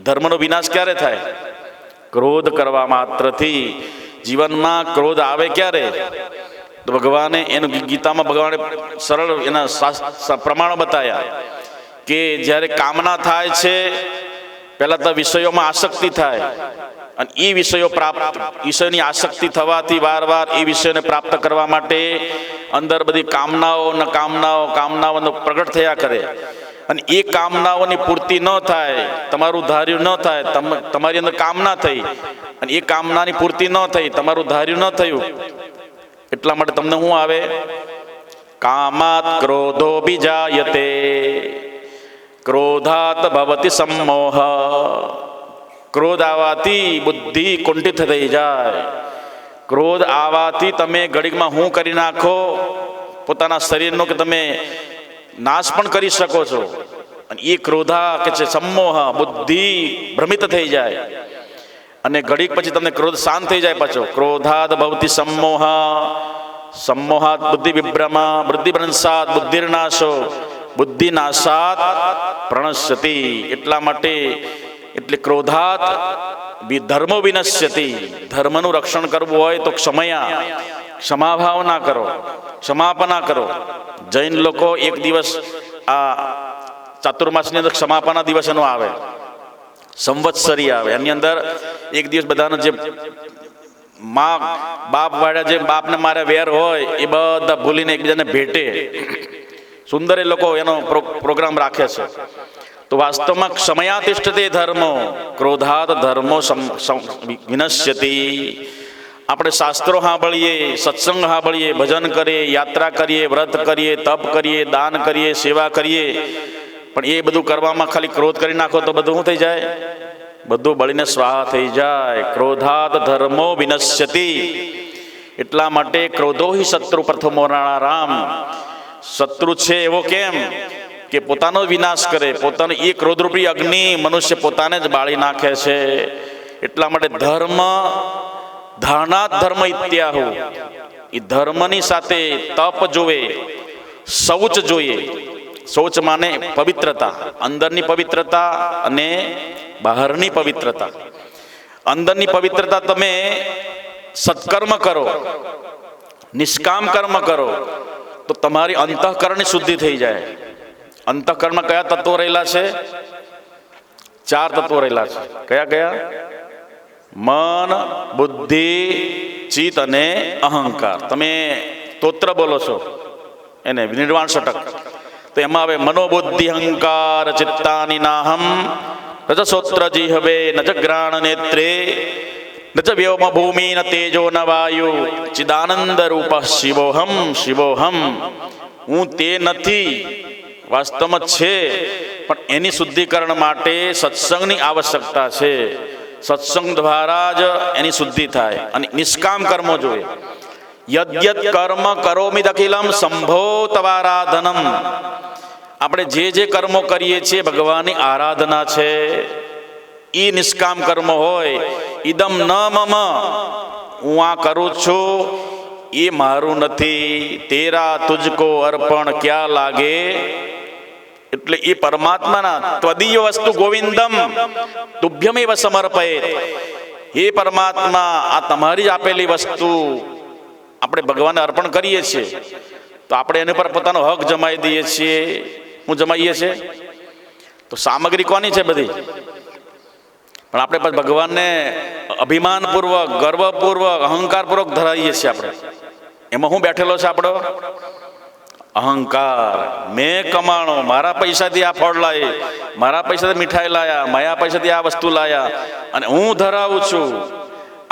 ધર્મનો વિનાશ ક્યારે થાય? ક્રોધ કરવા માત્રથી. જીવનમાં ક્રોધ આવે ક્યારે? તો ભગવાને એનું ગીતામાં ભગવાને સરળ એના પ્રમાણો બતાવ્યા કે જ્યારે કામના થાય છે, પહેલા તો વિષયોમાં આસક્તિ થાય. અને એ વિષયોની આસક્તિ થવાથી વારવાર એ વિષયને પ્રાપ્ત કરવા માટે અંદર બધી કામનાઓનો પ્રગટ થયા કરે. અને એ કામનાઓની પૂર્તિ ન થાય, તમારું ધાર્યું ન થાય, તમારી અંદર કામના થઈ અને એ કામનાની પૂર્તિ ન થઈ, તમારું ધાર્યું ન થયું, એટલા માટે તમને શું આવે? કામાત ક્રોધો બીજાયતે, ક્રોધાત ભવતિ સમોહ. ક્રોધ આવવાથી બુદ્ધિ કુંઠિત થઈ જાય. ક્રોધ આવવાથી તમે ઘડીકમાં શું કરી નાખો? પોતાના શરીરનો કે તમે નાશ પણ કરી શકો છો. અને એ ક્રોધા કે છે સમોહ, બુદ્ધિ ભ્રમિત થઈ જાય. અને ઘડીક પછી તમને ક્રોધ શાંત થઈ જાય. પાછો ક્રોધાદ ભવતિ સમોહ, સમોહાત બુદ્ધિ વિભ્રમા, બુદ્ધિ ભ્રંશાત બુદ્ધિર્નાશો, બુદ્ધિ નાશાત પ્રણશ્યતિ. એટલા માટે એટલે ક્રોધાત ધર્મો વિનશ્યતિ. ધર્મનું રક્ષણ કરવું હોય તો ક્ષમાભાવ ના કરો, ક્ષમાપના કરો. જૈન લોકો એક દિવસ આ ચાતુર્માસની અંદર ક્ષમાપના દિવસ એનો આવે, સંવત્સરી આવે. એની અંદર એક દિવસ બધાનો જે બાપ વાળા જે બાપને મારે વેર હોય એ બધા ભૂલીને એકબીજાને ભેટે. સુંદર એ લોકો એનો પ્રોગ્રામ રાખે છે. તો વાસ્તવમાં ક્ષમયા તિષ્ઠતે ધર્મો, ક્રોધાત ધર્મો વિનશ્યતિ. આપણે શાસ્ત્રો સાંભળીએ, સત્સંગ સાંભળીએ, ભજન કરીએ, યાત્રા કરીએ, વ્રત કરીએ, તપ કરીએ, દાન કરીએ, સેવા કરીએ, પણ એ બધું કરવામાં ખાલી ક્રોધ કરી નાખો તો બધું શું થઈ જાય? બધું બળીને સ્વાહા થઈ જાય. ક્રોધાત ધર્મો વિનશ્યતિ. એટલા માટે ક્રોધો હિ શત્રુ પ્રથમો રામ. શત્રુ છે એવો કેમ કે પોતાનો વિનાશ કરે, પોતાનો એ ક્રોધરૂપી અગ્નિ મનુષ્ય પોતાને જ બાળી નાખે છે. એટલા માટે ધર્મ ધારણાત ધર્મ ઇત્યાહુ. એ ધર્મની સાથે તપ જોવે, શૌચ જોઈએ. શૌચ માને પવિત્રતા, અંદરની પવિત્રતા અને બહારની પવિત્રતા. અંદરની પવિત્રતા તમે સત્કર્મ કરો, નિષ્કામ કર્મ કરો તો તમારી અંતઃકરણની શુદ્ધિ થઈ જાય. અંતઃકરણમાં કયા તત્વો રહેલા છે? 4 તત્વો રહેલા છે. કયા કયા? મન, બુદ્ધિ, ચિત્ત અને અહંકાર. તમે સ્તોત્ર બોલો છો એને નિર્વાણ ષટક, તો એમાં હવે મનોબુદ્ધિ અહંકાર ચિત્તાની નાહમ રજસોત્ર જીહવે ન ચ ગ્રાણ નેત્રે ન ચ વ્યોમ ભૂમિ ન તેજો ન વાયુ ચિદાનંદ રૂપ શિવોહમ શિવોહમ. હું તે નથી, વાસ્તવમાં છે, પણ એની શુદ્ધિકરણ માટે સત્સંગની આવશ્યકતા છે. સત્સંગ દ્વારા જ એની શુદ્ધિ થાય. અને નિષ્કામ કર્મો જોઈએ. યદ્યત કર્મ કરોમિ દખિલમ સંભો તવારાધનમ. આપણે જે કર્મો કરીએ છીએ ભગવાનની આરાધના છે. એ નિષ્કામ કર્મ હોય. ઇદમ ન મમ, હું આ કરું છું એ મારું નથી. તેરા તુજકો અર્પણ ક્યાં લાગે. એટલે એ પરમાત્માના ત્વદીય વસ્તુ ગોવિંદમ તુભ્યમેવ સમર્પયેત. હે પરમાત્મા, આ તમારી જ આપેલી વસ્તુ આપણે ભગવાનને અર્પણ કરીએ છીએ, તો આપણે એની પર પોતાનો હક જમાઈ દઈએ છીએ. હું જમાઈએ છીએ તો સામગ્રી કોની છે બધી? પણ આપણે પછી ભગવાનને અભિમાનપૂર્વક, ગર્વપૂર્વક, અહંકારપૂર્વક ધરાવીએ છીએ. આપણે એમાં શું બેઠેલો છે આપણો? અહંકાર. મેં કમાણો, મારા પૈસાથી આ ફળ લાવી, મારા પૈસાથી મીઠાઈ લાયા, મારા પૈસાથી આ વસ્તુ લાયા, અને હું ધરાવું છું.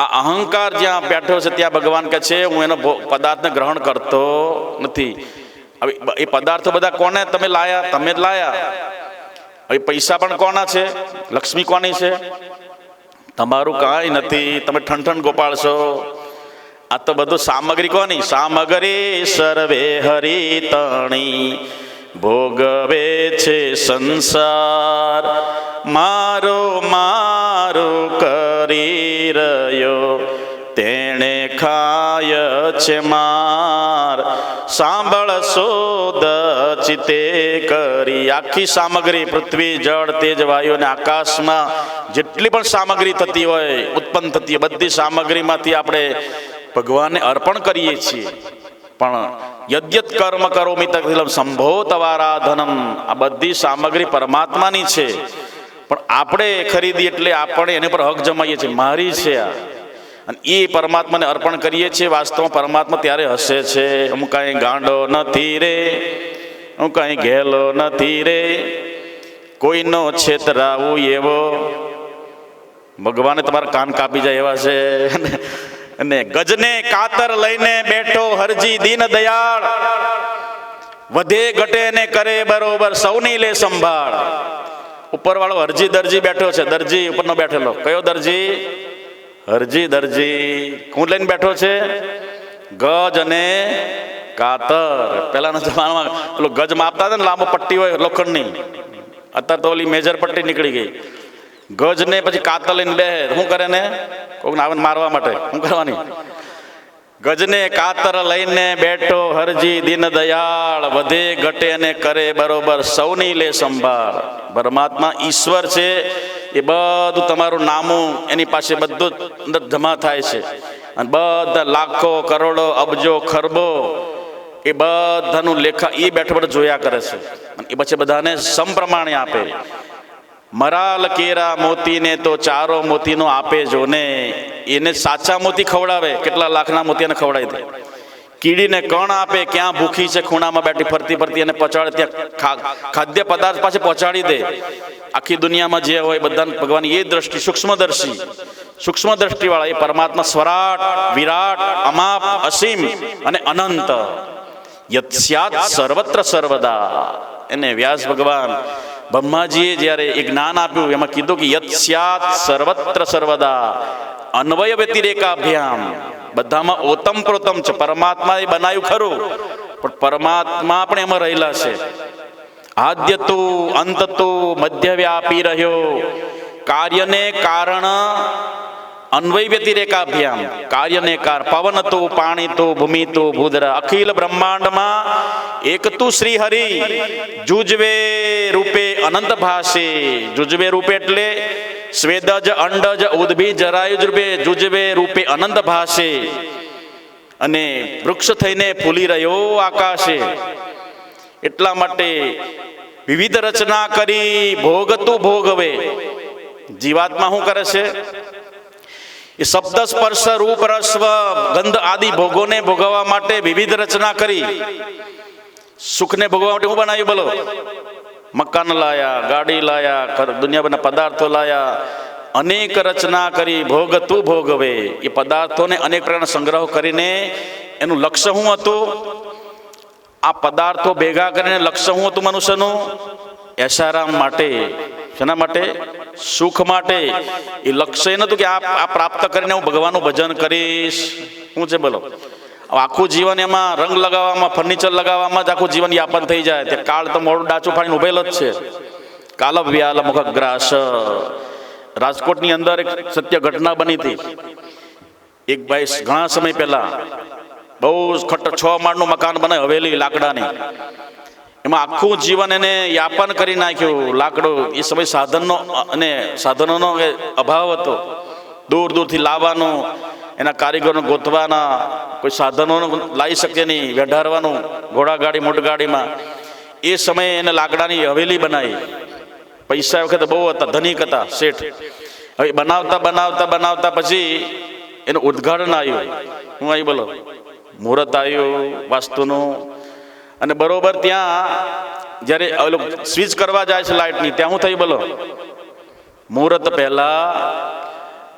આ અહંકાર જ્યાં બેઠો છે ત્યાં ભગવાન કહે છે હું એનો પદાર્થને ગ્રહણ કરતો નથી. હવે એ પદાર્થો બધા કોને તમે લાયા? તમે જ લાયા. હવે પૈસા પણ કોના છે? લક્ષ્મી કોની છે? તમારું કાંઈ નથી. તમે ઠણ ગોપાળ છો. આ તો બધું સામગ્રી કોની? સામગ્રી સર્વે હરિતણી ભોગવે છે સંસાર. મારો મારો કરી રહ્યો તેણે ખાય છે માર. સાંભળ શોધ ચિતે કરી. આખી સામગ્રી પૃથ્વી, જળ, તેજ, વાયુ અને આકાશમાં જેટલી પણ સામગ્રી થતી હોય, ઉત્પન્ન થતી હોય, બધી સામગ્રીમાંથી આપણે ભગવાનને અર્પણ કરીએ છીએ. પણ યદ્યત કર્મ કરોમિ તખિલમ સંભો તવારાધનમ. આ બધી સામગ્રી પરમાત્માની છે, પણ આપણે ખરીદી એટલે આપણે એની પર હક જમાઈએ છીએ. મારી છે આ, અને એ પરમાત્માને અર્પણ કરીએ છીએ. વાસ્તવમાં પરમાત્મા ત્યારે હસે છે. હું કાંઈ ગાંડો નથી રે, હું કાંઈ ઘેલો નથી રે, કોઈનો છેતરાવું એવો. ભગવાને તમારા કાન કાપી જાય એવા છે. અને ગજને કાતર લઈને બેઠો હરજી દીન દયાળ. વધે ઘટે ને કરે બરોબર સૌની લે સંભાળ. ઉપર વાળો હરજી દરજી બેઠો છે. દરજી ઉપરનો બેઠેલો કયો દરજી? હરજી દરજી. કોણ લઈને બેઠો છે? ગજ અને કાતર. પહેલાના જમાનામાં પેલો ગજ માપતા હતા ને, લાંબો પટ્ટી હોય લોખંડની. અત્યારે તો ઓલી મેજર પટ્ટી નીકળી ગઈ. ગજ ને પછી કાતર લઈને બે શું કરે ને? કોઈને આવે મારવા માટે શું કરવાની? ગજને કાતર લઈને બેઠો હરજી દીન દયાળ. વધે ઘટે ને કરે બરોબર સૌની લે સંભાળ. પરમાત્મા ઈશ્વર છે. એ બધું તમારું નામું એની પાસે બધું અંદર જમા થાય છે. અને બધા લાખો, કરોડો, અબજો, ખરબો એ બધાનું લેખા એ બેઠો જોયા કરે છે. અને એ પછી બધાને સમપ્રમાણે આપે. મરાલ કેરા મોતીને તો ચારો મોતીનો આપે જો ને. એને સાચા મોતી ખવડાવે, કેટલા લાખના મોતી એને ખવડાવી દે. કીડીને કણ આપે, ક્યાં ભૂખી છે ખૂણામાં બેઠી ફરતી ફરતી એને પહોંચાડે, ત્યાં ખાદ્ય પદાર્થ પાસે પહોંચાડી દે. આખી દુનિયામાં જે હોય બધાને ભગવાન એ દ્રષ્ટિ, સૂક્ષ્મદર્શી. સૂક્ષ્મ દ્રષ્ટિવાળા એ પરમાત્મા સ્વરાટ, વિરાટ, અમાપ, અસીમ અને અનંત. યત્સ્યાત સર્વત્ર સર્વદા. એને વ્યાસ ભગવાન બ્રહ્માજીએ જ્યારે એ જ્ઞાન આપ્યું એમાં કીધું કે યત્સ્યાત સર્વત્ર સર્વદા અન્વય વ્યતિરેકાભ્યામ. બધામાં ઓતમ પ્રોતમ છે. પરમાત્મા એ બનાવ્યું ખરું, પણ પરમાત્મા પણ એમાં રહેલા છે. આદ્ય તું અંત તું મધ્ય વ્યાપી રહ્યો. કાર્યને કારણ અન્વય વ્યતિરેકાભ્યામ. કાર્યને કાર પવન તું, પાણી તું, ભૂમિ તું, ભૂદરા અખિલ બ્રહ્માંડમાં એક તું શ્રી હરિ. જુજવે રૂપે અનંત ભાષે. જુજવે રૂપે એટલે સ્વેદજ, અંડજ, ઉદ્ભી, જરાયુજ રૂપે જુજવે રૂપે અનંત ભાષે. અને વૃક્ષ થઈને ફૂલી રહ્યો આકાશે. એટલા માટે વિવિધ રચના કરી ભોગતું ભોગવે. જીવાત્મા શું કરે છે? એ શબ્દ, સ્પર્શ, રૂપ, રસ્વ, ગંધ આદિ ભોગોને ભોગવવા માટે વિવિધ રચના કરી. સુખને ભોગવવા માટે શું બનાવ્યું બોલો? મકાન લાયા, ગાડી લાયા, દુનિયાભરના પદાર્થો લાયા, અનેક રચના કરી ભોગતું ભોગવે. એ પદાર્થોને અનેક પ્રકારના સંગ્રહ કરીને એનું લક્ષ્ય શું હતું? આ પદાર્થો ભેગા કરીને લક્ષ્ય શું હતું મનુષ્યનું? એશારામ માટે. શેના માટે? સુખ માટે. એ લક્ષ્ય એ નતું કે આ પ્રાપ્ત કરીને હું ભગવાનનું ભજન કરીશ. શું છે બોલો? આખું જીવન એમાં રંગ લગાવવામાં, ફર્નિચર લગાવવામાં જ આખું જીવન યાપન થઈ જાય. તે કાળ તો મોડું ડાચું ફાડીને ઉભેલો જ છે. કાલબ વ્યાલ મુખગ્રાસ. રાજકોટની અંદર એક સત્ય ઘટના બની હતી. એક ભાઈ ઘણા સમય પહેલા બહુ 6 માળનું મકાન બને, હવેલી લાકડાની. એમાં આખું જીવન એને યાપન કરી નાખ્યું. લાકડું એ સમય સાધનનો અને સાધનોનો અભાવ હતો. દૂર દૂરથી લાવવાનું, એના કારીગરોને ગોતવાના, કોઈ સાધનો લાવી શકે નહીં, વેઢારવાનું ઘોડાગાડી મોટગાડીમાં. એ સમયે એને લાકડાની હવેલી બનાવી. પૈસા વખતે બહુ હતા, ધનિક હતા, શેઠ. હવે બનાવતા બનાવતા બનાવતા પછી એનું ઉદ્ઘાટન આવ્યું. હું આવી બોલો, મુહૂર્ત આવ્યું વાસ્તુનું. અને બરોબર ત્યાં જ્યારે સ્વિચ કરવા જાય છે લાઇટની, ત્યાં શું થયું બોલો? મુહૂર્ત પહેલા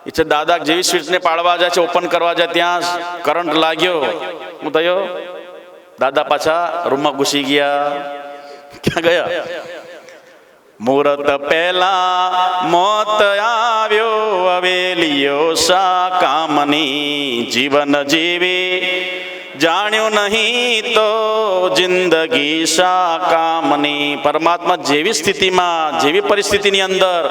એ છે દાદા જેવી સ્વિચને પાડવા જાય છે, ઓપન કરવા જાય, ત્યાં કરંટ લાગ્યો. શું થયો? દાદા પાછા રૂમમાં ઘૂસી ગયા. ક્યાં ગયા? મુહૂર્ત પહેલા મોત આવ્યો, હવેલીઓ શા કામની. જીવન જીવી જાણ્યું નહીં તો જિંદગી શા કામની. પરમાત્મા જેવી સ્થિતિમાં, જેવી પરિસ્થિતિની અંદર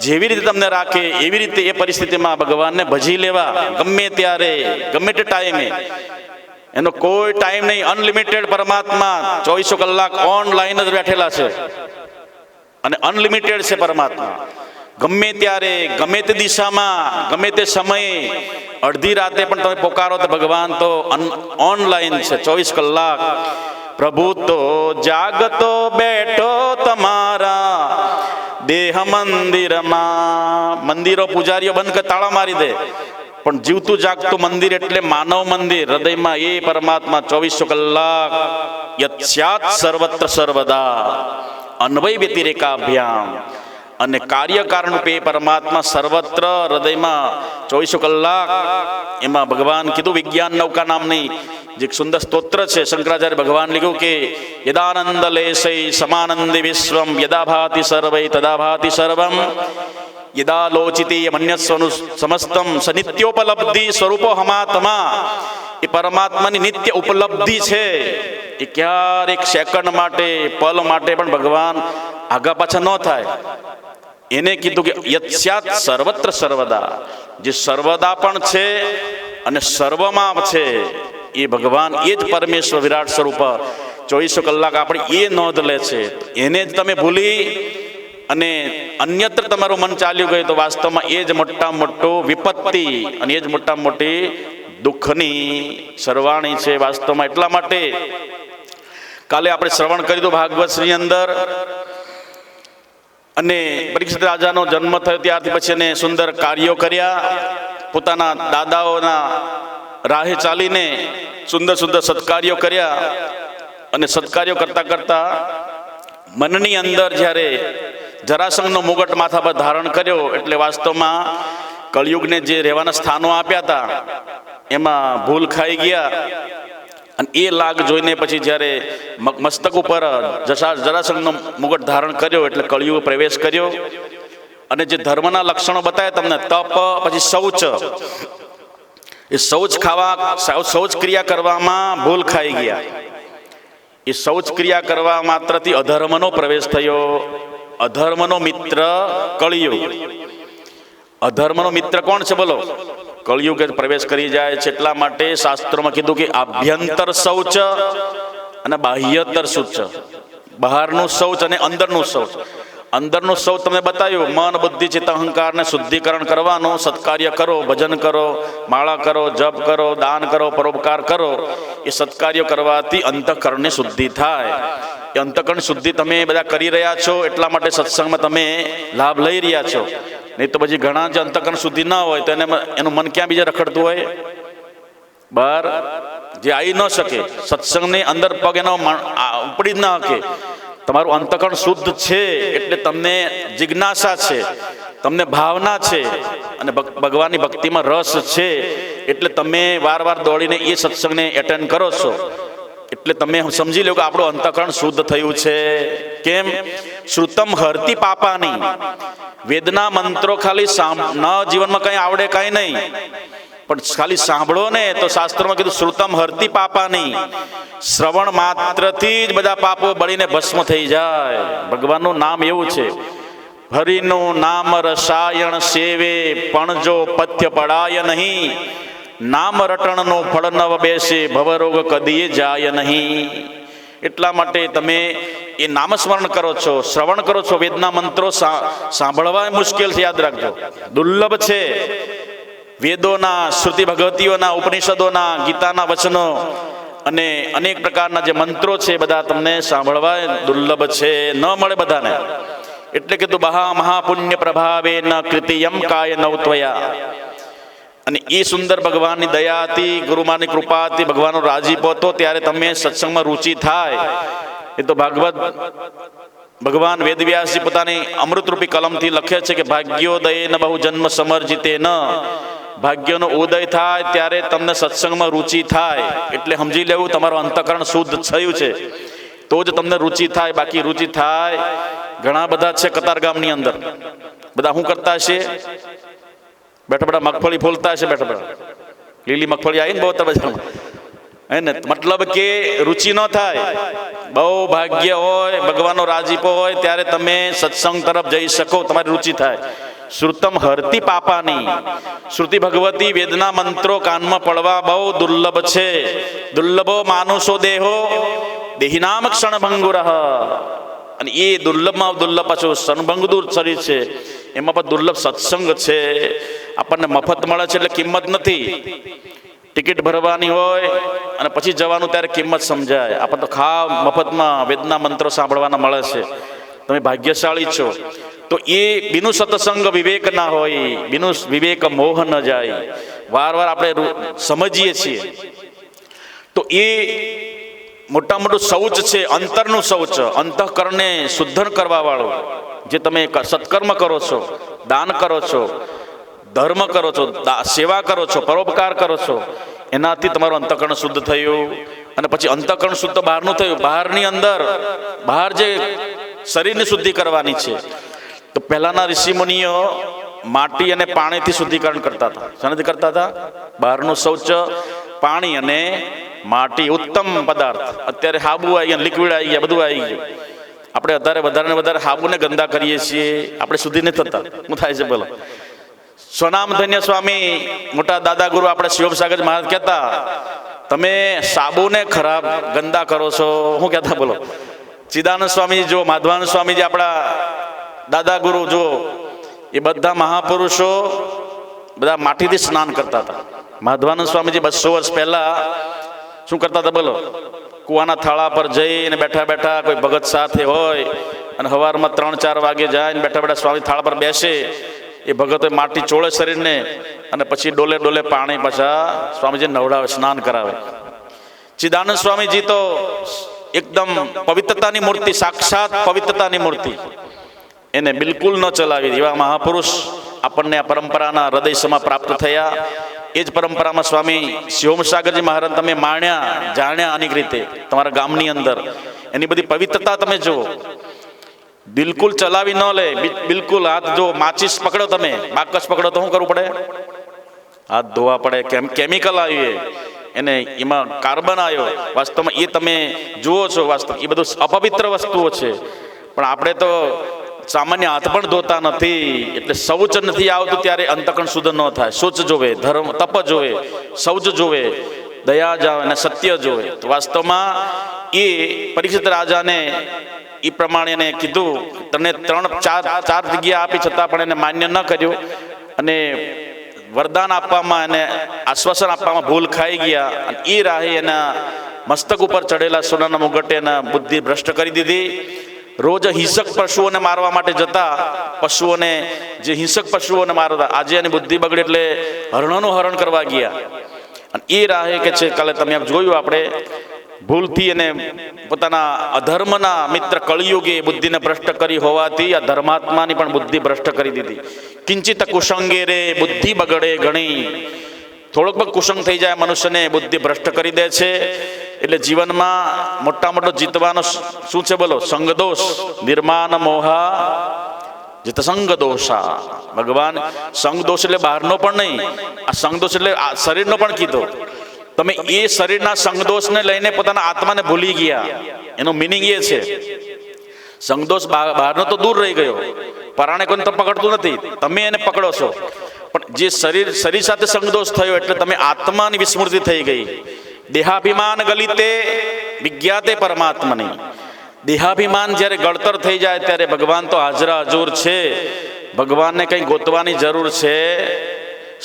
જેવી રીતે તમને રાખે એવી રીતે એ પરિસ્થિતિમાં ભગવાનને ભજી લેવા. ગમે ત્યારે, ગમે તે ટાઈમે. એનો કોઈ ટાઈમ નહીં. અનલિમિટેડ પરમાત્મા 24 કલાક ઓનલાઈન જ બેઠેલા છે. અને અનલિમિટેડ છે પરમાત્મા. ગમે ત્યારે, ગમે તે દિશામાં, ગમે તે સમયે, અડધી રાતે પણ તમે પોકારો તો ભગવાન તો ઓનલાઈન છે 24 કલાક. પ્રભુ તો જાગતો બેઠો તમારા દેહ મંદિરમાં. મંદિરો પૂજારીઓ બંધ કરી તાળા મારી દે, પણ જીવતું જાગતું મંદિર એટલે માનવ મંદિર. હૃદયમાં એ પરમાત્મા 24 કલાક. યત્સ્યાત સર્વત્ર સર્વદા અન્વય વ્યતિરેકાભ્યામ. અને કાર્યકારણ રૂપે પરમાત્મા સર્વત્ર હૃદયમાં 24 કલાક. એમાં ભગવાન કીધું વિજ્ઞાન નૌકા નામની જે સુંદર સ્તોત્ર છે, શંકરાચાર્ય ભગવાન લીધું કે યદાનંદ લેશૈ સમાનંદે વિશ્વમ યદા ભાતિ સર્વૈ તદા ભાતિ સર્વમ યદા લોચિતે મન્યસ્વનુ સમસ્તમ સનિત્યોપલબ્ધિ સ્વરૂપો હમાત્મા. એ પરમાત્માની નિત્ય ઉપલબ્ધિ છે. એ ક્યારેક સેકન્ડ માટે, પલ માટે પણ ભગવાન આગા પાછા ન થાય. એને કીધું કે યત્સ્યાત સર્વત્ર સર્વદા. જે સર્વદા પણ છે અને સર્વમાં છે એ ભગવાન, એ જ પરમેશ્વર વિરાટ સ્વરૂપ 24 કલાક આપણે એ નોંધ લે છે. એને જ તમે ભૂલી અને અન્યત્ર તમારું મન ચાલ્યું ગયું તો વાસ્તવમાં એ જ મોટા મોટું વિપત્તિ અને એ જ મોટા મોટી દુઃખની સરવાણી છે વાસ્તવમાં. એટલા માટે કાલે આપણે શ્રવણ કરી દો ભાગવતની અંદર. અને પરીક્ષિત રાજાનો જન્મ થયો ત્યારથી પછી એને સુંદર કાર્યો કર્યા. પોતાના દાદાઓના રાહે ચાલીને સુંદર સુંદર સત્કાર્યો કર્યા. અને સત્કાર્યો કરતા કરતા મનની અંદર જ્યારે જરાસંઘનો મુગટ માથા પર ધારણ કર્યો એટલે વાસ્તવમાં કળિયુગને જે રહેવાના સ્થાનો આપ્યા હતા એમાં ભૂલ ખાઈ ગયા, અને એ લાગ જોઈને પછી જ્યારે મસ્તક ઉપર જરાસંઘનો મુગટ ધારણ કર્યો એટલે કળિયુગ પ્રવેશ કર્યો. અને જે ધર્મના લક્ષણો બતાવ્યા તમને, તપ, પછી શૌચ, એ શૌચ ક્રિયા કરવામાં ભૂલ ખાઈ ગયા. એ શૌચ ક્રિયા કરવા માત્રથી અધર્મનો પ્રવેશ થયો. અધર્મનો મિત્ર કળિયુગ. અધર્મનો મિત્ર કોણ છે બોલો? કળિયુગ પ્રવેશ કરી જાય છે. એટલા માટે શાસ્ત્રોમાં કીધું કે આભ્યંતર શૌચ અને બાહ્યતર શૌચ. બહારનું શૌચ અને અંદરનું શૌચ. અંદરનું શૌચ તમને બતાવ્યું, મન, બુદ્ધિ, ચિત્ત, અહંકારને શુદ્ધિકરણ કરવાનું. સત્કાર્ય કરો, ભજન કરો, માળા કરો, જપ કરો, દાન કરો, પરોપકાર કરો. એ સત્કાર્ય કરવાથી અંતઃકરણની શુદ્ધિ થાય. એ અંતઃકરણ શુદ્ધિ તમે બધા કરી રહ્યા છો, એટલા માટે સત્સંગમાં તમે લાભ લઈ રહ્યા છો. નહીં તો પછી ઘણા જે અંતઃકરણ શુદ્ધિ ના હોય તો એનું મન ક્યાં બીજે રખડતું હોય? બહાર જે આવી ન શકે, સત્સંગની અંદર પગ એનો ઉપડી જ ના શકે. તમારું અંતઃકરણ શુદ્ધ છે એટલે તમને જિજ્ઞાસા છે, તમને ભાવના છે, અને ભગવાનની ભક્તિમાં રસ છે, એટલે તમે વાર દોડીને એ સત્સંગને એટેન્ડ કરો છો. એટલે તમે સમજી લો કે આપણું અંતઃકરણ શુદ્ધ થયું છે. કેમ? શ્રુતમ હરતી પાપાની. વેદના મંત્રો ખાલી જીવનમાં કંઈ આવડે કાંઈ નહીં, પણ ખાલી સાંભળો ને તો શાસ્ત્રોમાં કીધું શ્રુતમ હરતી પાપાની. શ્રવણ માત્રથી જ બધા પાપો બળીને ભસ્મ થઈ જાય. ભગવાનનું નામ એવું છે, હરિનું નામ રસાયણ સેવે, પણ જો પથ્ય પડાય નહીં. નામ રટણનું ફળ નવ બેસે, ભવરોગ કદીએ જાય નહીં. એટલા માટે તમે એ નામસ્મરણ કરો છો, શ્રવણ કરો છો. વેદના મંત્રો સાંભળવા મુશ્કેલ છે, યાદ રાખજો, દુર્લભ છે. વેદોના, શ્રુતિ ભગવતીઓના, ઉપનિષદોના, ગીતાના વચનો અને અનેક પ્રકારના જે મંત્રો છે બધા તમને સાંભળવા દુર્લભ છે, ન મળે બધાને. એટલે કીધું મહાપુણ્ય પ્રભાવે ન કૃતિયમ કાય નવત્વયા. અને એ સુંદર ભગવાનની દયાથી, ગુરુમાની કૃપાથી, ભગવાનનો રાજીપો હતો ત્યારે તમે સત્સંગમાં રુચિ થાય. એ તો ભગવાન વેદવ્યાસજી પોતાની અમૃતરૂપી કલમથી લખે છે કે ભાગ્યોદય ન બહુ જન્મ સમર્જિતે ન. ભાગ્યનો ઉદય થાય ત્યારે તમને સત્સંગમાં રુચિ થાય. એટલે સમજી લેવું તમારું અંતઃકરણ શુદ્ધ થયું છે તો જ તમને રુચિ થાય. બાકી રુચિ થાય, ઘણા બધા છે કતારગામની અંદર, બધા શું કરતા હશે? બેઠા મગફળી ફોલતા હશે, બેઠા લીલી મગફળી આવી ને બહુ બજારમાં, હે ને? મતલબ કે રુચિ ન થાય. બહુ ભાગ્ય હોય, ભગવાનનો રાજીપો હોય ત્યારે તમે સત્સંગ તરફ જઈ શકો, તમારી રુચિ થાય. શ્રુતમ હરતી પાપાની. શ્રુતિ ભગવતી, વેદના મંત્રો કાનમાં પડવા બહુ દુર્લભ છે. દુર્લભો માનુષો દેહો દેહિનામ ક્ષણભંગુર. અને એ દુર્લભમાં દુર્લભ પાછું ક્ષણભંગુર શરીર છે, એમાં પણ દુર્લભ સત્સંગ છે. આપણને મફત મળે છે એટલે કિંમત નથી. ટિકિટ ભરવાની હોય અને પછી જવાનું ત્યારે કિંમત સમજાય. આપણને તો મફતમાં વેદના મંત્રો સાંભળવાના મળે છે. તમે ભાગ્યશાળી છો. તો એ બિનુ સત્સંગ વિવેક ના હોય, બિનુ વિવેક મોહ ન જાય. વાર આપણે સમજીએ છીએ. તો એ મોટા મોટું શૌચ છે, અંતરનું શૌચ, અંતઃકરણને શુદ્ધ કરવા વાળું. જે તમે સત્કર્મ કરો છો, દાન કરો છો, ધર્મ કરો છો, સેવા કરો છો, પરોપકાર કરો છો, એનાથી તમારું અંતઃકરણ શુદ્ધ થયું. અને પછી અંતઃકરણ શુદ્ધ બહારનું થયું. બહારની અંદર, બહાર જે શરીરની શુદ્ધિ કરવાની છે, તો પહેલાના ઋષિમુનિઓ માટી અને પાણીથી શુદ્ધિકરણ કરતા હતા. શાનાથી કરતા હતા? બહારનું શૌચ પાણી અને માટી, ઉત્તમ પદાર્થ. અત્યારે હાબુ આવી ગયા, લિક્વિડ આવી ગયા, બધું આવી ગયું. આપણે વધારે હાબુને ગંદા કરીએ છીએ, આપણે શુદ્ધિ નથી થતા. શું થાય છે બોલો? સ્વનામ ધન્ય સ્વામી, મોટા દાદા ગુરુ આપણે શિવસાગર મહારાજ કહેતા, તમે સાબુને ખરાબ ગંદા કરો છો. શું કહેતા બોલો? ચિદાનંદ સ્વામી જો, માધવાનંદ સ્વામી જે આપણા દાદા ગુરુ જો, એ બધા મહાપુરુષો બધા માટીથી સ્નાન કરતા હતા. માધવાનંદ સ્વામીજી 200 વર્ષ પહેલા શું કરતા હતા બોલો? કુવાના થાળા પર જઈને બેઠા કોઈ ભગત સાથે હોય અને સવારમાં 3-4 વાગે જાય ને બેઠા સ્વામી થાળા પર બેસે. એ ભગતો માટી ચોળે શરીરને અને પછી ડોલે પાણી પાછા સ્વામીજી નવડાવે, સ્નાન કરાવે. ચિદાનંદ સ્વામીજી તો એકદમ પવિત્રતાની મૂર્તિ, સાક્ષાત પવિત્રતાની મૂર્તિ. એને બિલકુલ ન ચલાવી. એવા મહાપુરુષ આપણને આ પરંપરાના હૃદયમાં પ્રાપ્ત થયા. એ જ પરંપરામાં સ્વામી શિવમસાગરજી મહારાજ તમે માણ્યા જાણ્યા અનેક રીતે તમારા ગામની અંદર. એની બધી પવિત્રતા તમે જુઓ. બિલકુલ ચલાવી ન લે, બિલકુલ હાથ જો માચીસ પકડો, તમે બાકસ પકડો તો શું કરવું પડે? હાથ ધોવા પડે. કેમિકલ આવ્યું એને, એમાં કાર્બન આવ્યો. વાસ્તવમાં એ તમે જુઓ છો, વાસ્તવ એ બધું અપવિત્ર વસ્તુઓ છે. પણ આપણે તો સામાન્ય હાથ પણ ધોતા નથી. એટલે શૌચ નથી આવતું ત્યારે અંતકરણ શુદ્ધ ન થાય. શૌચ જોવે, ધર્મ તપ જોવે, શૌચ જોવે, દયા જાવે અને સત્ય જોવે. તો વાસ્તવમાં એ પરીક્ષિત રાજાને એ પ્રમાણે એને કીધું, તને ચાર જગ્યા આપી છતાં પણ એને માન્ય ન કર્યું અને વરદાન આપવામાં અને આશ્વાસન આપવામાં ભૂલ ખાઈ ગયા. અને એ રાહે એના મસ્તક ઉપર ચડેલા સોનાના મુગટે એના બુદ્ધિ ભ્રષ્ટ કરી દીધી. રોજ હિંસક પશુઓને મારવા માટે જતા, પશુઓને જે હિંસક પશુઓને મારતા, આજે એની બુદ્ધિ બગડી એટલે હરણોનું હરણ કરવા ગયા. અને એ રાહે કે છે, કાલે તમે જોયું આપણે ભૂલથી એને પોતાના અધર્મના મિત્ર કળિયુગે બુદ્ધિને ભ્રષ્ટ કરી હોવાથી આ ધર્માત્માની પણ બુદ્ધિ ભ્રષ્ટ કરી દીધી. કિંચિત કુસંગે રે બુદ્ધિ બગડે ઘણી. થોડોક પણ કુસંગ થઈ જાય મનુષ્યને બુદ્ધિ ભ્રષ્ટ કરી દે છે. એટલે જીવનમાં મોટા મોટો જીતવાનો શું છે બોલો? સંગદોષ. નિર્માણ મોહા જીત સંગદોષા. ભગવાન સંગદોષ એટલે બહારનો પણ નહીં, આ સંગદોષ એટલે શરીરનો પણ કીધો. તમે એ શરીરના સંગદોષને લઈને પોતાના આત્માને ભૂલી ગયા. એનો મિનિંગ એ છે, સંગદોષ બહારનો તો દૂર રહી ગયો, પરાણે કોઈને તો પકડતું નથી, તમે એને પકડો છો. પણ જે શરીર સાથે સંગદોષ થયો એટલે તમે આત્માની વિસ્મૃતિ થઈ ગઈ. દેહાભિમાન ગલિતે વિજ્ઞાતે પરમાત્માની. દેહાભિમાન જ્યારે ગળતર થઈ જાય ત્યારે ભગવાન તો હાજરા હજુર છે. ભગવાનને કંઈ ગોતવાની જરૂર છે?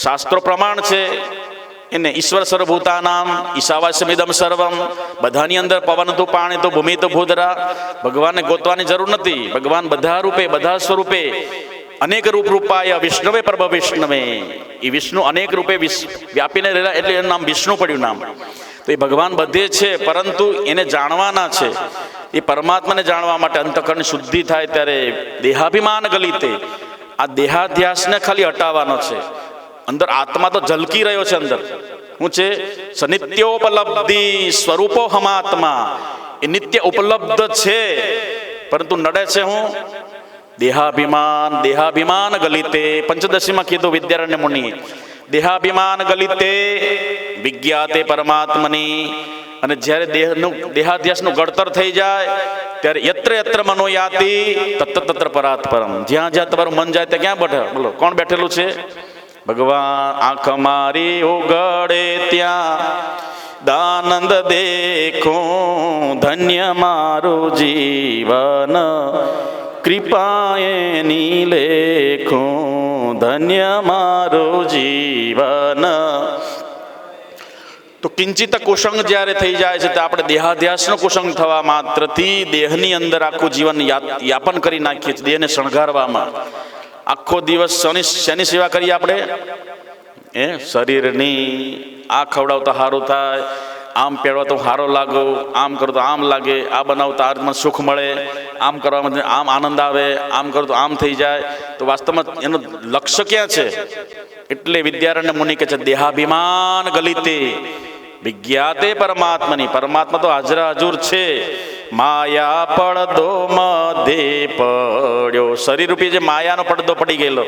શાસ્ત્રો પ્રમાણ છે એને. ઈશ્વર સર્વભૂતાનામ ઈશાવાસ્યમિદમ સર્વમ. બધાની અંદર પવન તું પાણી તો ભૂમિ તો ભૂદરા. ભગવાનને ગોતવાની જરૂર નથી. ભગવાન બધા રૂપે, બધા સ્વરૂપે, અનેક રૂપ રૂપાય વિષ્ણવે પ્રભ વિષ્ણવે. એ વિષ્ણુ અનેક રૂપે વ્યાપીને રહેલા એટલે એનું નામ વિષ્ણુ પડ્યું નામ. તો એ ભગવાન બધે છે, પરંતુ એને જાણવાના છે. એ પરમાત્માને જાણવા માટે અંતઃકરણની શુદ્ધિ થાય ત્યારે દેહાભિમાન ગલિતે. આ દેહાધ્યાસને ખાલી હટાવવાનો છે. અંદર આત્મા તો ઝલકી રહ્યો છે. અંદર શું છે? સનિત્યોપલબ્ધિ સ્વરૂપો હમાત્મા. એ નિત્ય ઉપલબ્ધ છે, પરંતુ નડે છે હું દેહાભિમાન. દેહાભિમાન ગલિતે પંચદશીમાં કીધું વિદ્યારણ્ય મુનિએ. દેહાભિમાન ગલિતે વિજ્ઞાતે પરમાત્મની. અને જ્યારે દેહાધ્યાસનું ગળતર થઈ જાય ત્યારે યત્ર યત્ર મનોયાતિ તત્ર તત્ર પરાત્પરમ. જ્યાં જ્યાં તમારું મન જાય ત્યાં ક્યાં બેઠે? બોલો, કોણ બેઠેલું છે? ભગવાન. આંખ મારી ઉગડે ત્યાં દાનંદ દેખું, ધન્ય મારું જીવન, કૃપાએની લેખું, ધન્ય મારું જીવન. તો કિંચિત કુસંગ જ્યારે થઈ જાય છે તો આપણે દેહાધ્યાસનો કુસંગ થવા માત્રથી દેહની અંદર આખું જીવન યાપન કરી નાખીએ છીએ. દેહને શણગારવામાં આખો દિવસ શેની સેવા કરીએ આપણે? શરીરની. આ ખવડાવ તો સારું થાય, આમ પહેરવા તો સારો લાગો, આમ કરો તો આમ લાગે, આ બનાવો તો આત્મા સુખ મળે, આમ કરવામાં આમ આનંદ આવે, આમ કરો તો આમ થઈ જાય. તો વાસ્તવમાં એનું લક્ષ્ય ક્યાં છે? એટલે વિદ્યારણ્ય મુનિ કહે છે દેહાભિમાન ગલિતે વિજ્ઞાતે પરમાત્માની. પરમાત્મા તો હાજરા હજુર છે. માયા પડદો મધ્યે પડ્યો. શરીર રૂપી જે માયાનો પડદો પડી ગયેલો,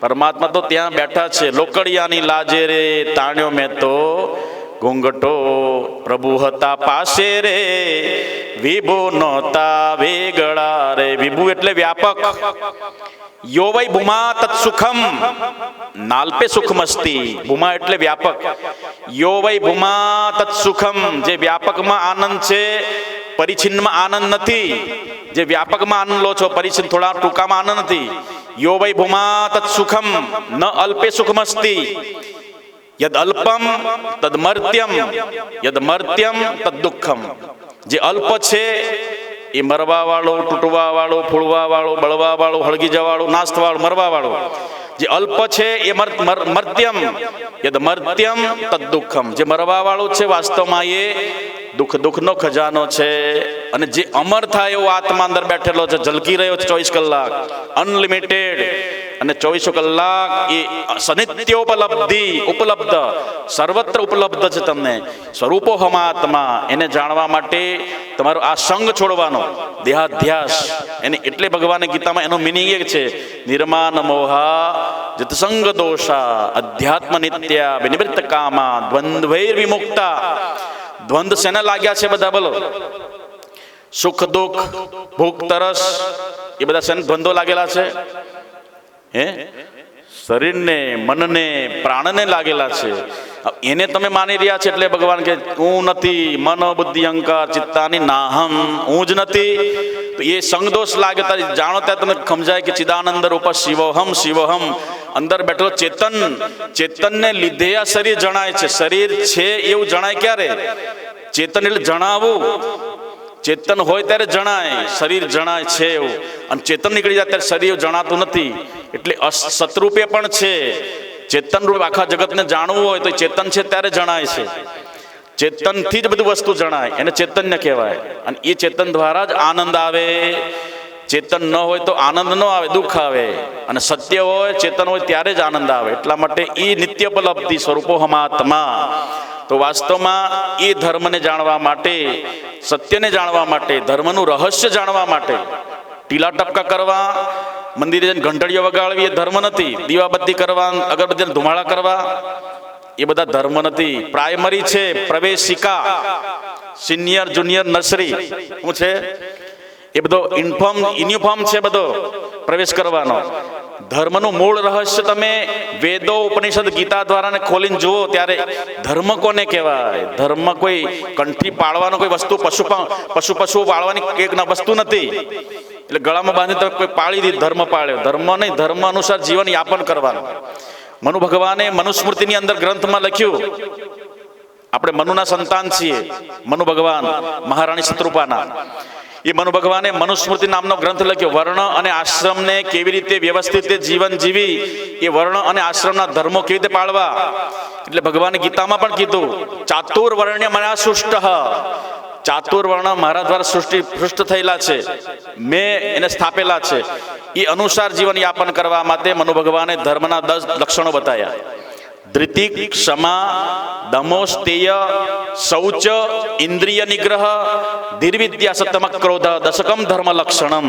પરમાત્મા તો ત્યાં બેઠા છે. લોકડિયાની લાજે રે તાણ્યો મેં તો ઘૂંઘટો. પ્રભુ હતા પાસે રે વિભુ નહોતા વેગળા રે. વિભુ એટલે વ્યાપક. યો વૈ ભૂમા તત્સુખમ નાલ્પે સુખમસ્તી. ભૂમા એટલે વ્યાપક. યો વૈ ભૂમા તત્સુખમ. જે વ્યાપકમાં આનંદ છે, પરિચ્છિન્નમાં આનંદ નથી. જે વ્યાપકમાં આનંદ લો છો, પરિચ્છિન્ન થોડા ટૂંકામાં આનંદ નથી. યો વૈ ભૂમા તત્સુખમ ન અલ્પે સુખમસ્તી. યદ અલ્પમ તદ મર્ત્યમ, યદ મર્ત્યમ તદ દુઃખમ. જે અલ્પ છે એ મરવા વાળો, તૂટવા વાળો, ફૂળવા વાળો, બળવા વાળો, હળગી જવાળો, નાશ થવાળો, મરવા વાળો. જે અલ્પ છે એ મર્ત્યમ, યદ મર્ત્યમ તદ દુઃખમ. જે મરવા વાળો છે વાસ્તવમાં એ દુઃખનો ખજાનો છે. અને જે અમર થાય એવો આત્મા અંદર બેઠેલો છે, ઝલકી રહ્યો છે 24 કલાક, અનલિમિટેડ. અને 24 કલાક એ સનિત્યોપલબ્ધિ ઉપલબ્ધ સર્વત્ર ઉપલબ્ધ છે તમને. સ્વરૂપો હમાત્મા એને જાણવા માટે તમારો આ સંગ છોડવાનો દેહાધ્યાસ. એને એટલે ભગવાને ગીતામાં એનો મિનિંગ એ છે નિર્માન મોહા જતસંગ દોષા અધ્યાત્મ નિત્યા વિનિવૃત્ત કામા દ્વંદ્વૈર વિમુક્તા. દ્વંદ્વ શેના લાગ્યા છે બધા બોલો? સુખ દુઃખ ભૂખ તરસ એ બધા શેના દ્વંદ્વો લાગેલા છે? હે શરીરને મનને પ્રાણને લાગેલા છે. એને તમે માની રહ્યા છે એટલે ભગવાન કે હું નથી, મન બુદ્ધિ અહંકાર ચિત્તાની નાહમ, હું જ નથી. તો એ સંગદોષ લાગે તારી જાણો ત્યાં તમને સમજાય કે ચિદાનંદ રૂપ શિવોહમ શિવોહમ. અંદર બેઠો ચેતન, ચેતનને લીધે આ શરીર જણાય છે. શરીર છે એવું જણાય ક્યારે? ચેતન એટલે જણાવવું. ચેતન હોય ત્યારે જણાય, શરીર જણાય છે એવું. અને ચેતન નીકળી જાય ત્યારે શરીર જણાતું નથી. એટલે સતરૂપે પણ છે. ચેતન રૂપ આખા જગતને જાણવું હોય તો ચેતન છે ત્યારે જણાય છે. ચેતનથી જ બધું વસ્તુ જણાય, એને ચેતન્ય કહેવાય. અને એ ચેતન દ્વારા જ આનંદ આવે. ચેતન ન હોય તો આનંદ ન આવે, દુઃખ આવે. અને સત્ય હોય, ચેતન હોય ત્યારે જ આનંદ આવે. એટલા માટે એ નિત્યપલબ્ધિ સ્વરૂપો હમાત્મા. તો વાસ્તવમાં એ ધર્મને જાણવા માટે, સત્યને જાણવા માટે, ધર્મનું રહસ્ય જાણવા માટે ટીલા ટપકા કરવા, મંદિરે જઈને ઘંટડીઓ વગાડવી એ ધર્મ નથી. દીવાબત્તી કરવા, અગરબત્તીના ધુમાડા કરવા એ બધા ધર્મ નથી. પ્રાઇમરી છે, પ્રવેશિકા, સિનિયર જુનિયર નર્સરી શું છે એ બધો યુનિફોર્મ છે બધો પ્રવેશ કરવાનો. ધર્મનું મૂળ રહસ્ય તમે વેદો ઉપનિષદ ગીતા દ્વારા ખોલીને જુઓ ત્યારે ધર્મ કોને કહેવાય? ધર્મ કોઈ કંઠી પાળવાનો કોઈ વસ્તુ, પશુ પાળવાની એક વસ્તુ નથી. એટલે ગળામાં બાંધી તમે કોઈ પાળી દીધી, ધર્મ પાળ્યો. ધર્મ નહીં, ધર્મ અનુસાર જીવન યાપન કરવાનું. મનુ ભગવાને મનુસ્મૃતિની અંદર ગ્રંથમાં લખ્યું, આપણે મનુના સંતાન છીએ. મનુ ભગવાન મહારાણી શત્રુપાના. એ મનુ ભગવાને મનુસ્મૃતિ નામનો ગ્રંથ લખ્યો. વર્ણ અને આશ્રમને કેવી રીતે વ્યવસ્થિત જીવન જીવી, એ વર્ણ અને આશ્રમના ધર્મો કેવી રીતે પાળવા. એટલે ભગવાને ગીતામાં પણ કીધું ચાતુર્વર્ણ્ય મયા સૃષ્ટ. ચાતુર્વર્ણ મારા દ્વારા સૃષ્ટિ થયેલા છે, મેં એને સ્થાપેલા છે. એ અનુસાર જીવન યાપન કરવા માટે મનુ ભગવાને ધર્મના 10 લક્ષણો બતાવ્યા. ધૃતિ, ક્ષમા, દમોસ્તેય, શૌચ, ઇન્દ્રિય નિગ્રહ, ધીરવિદ્યા, સતમ ક્રોધ, દશકમ ધર્મ લક્ષણમ.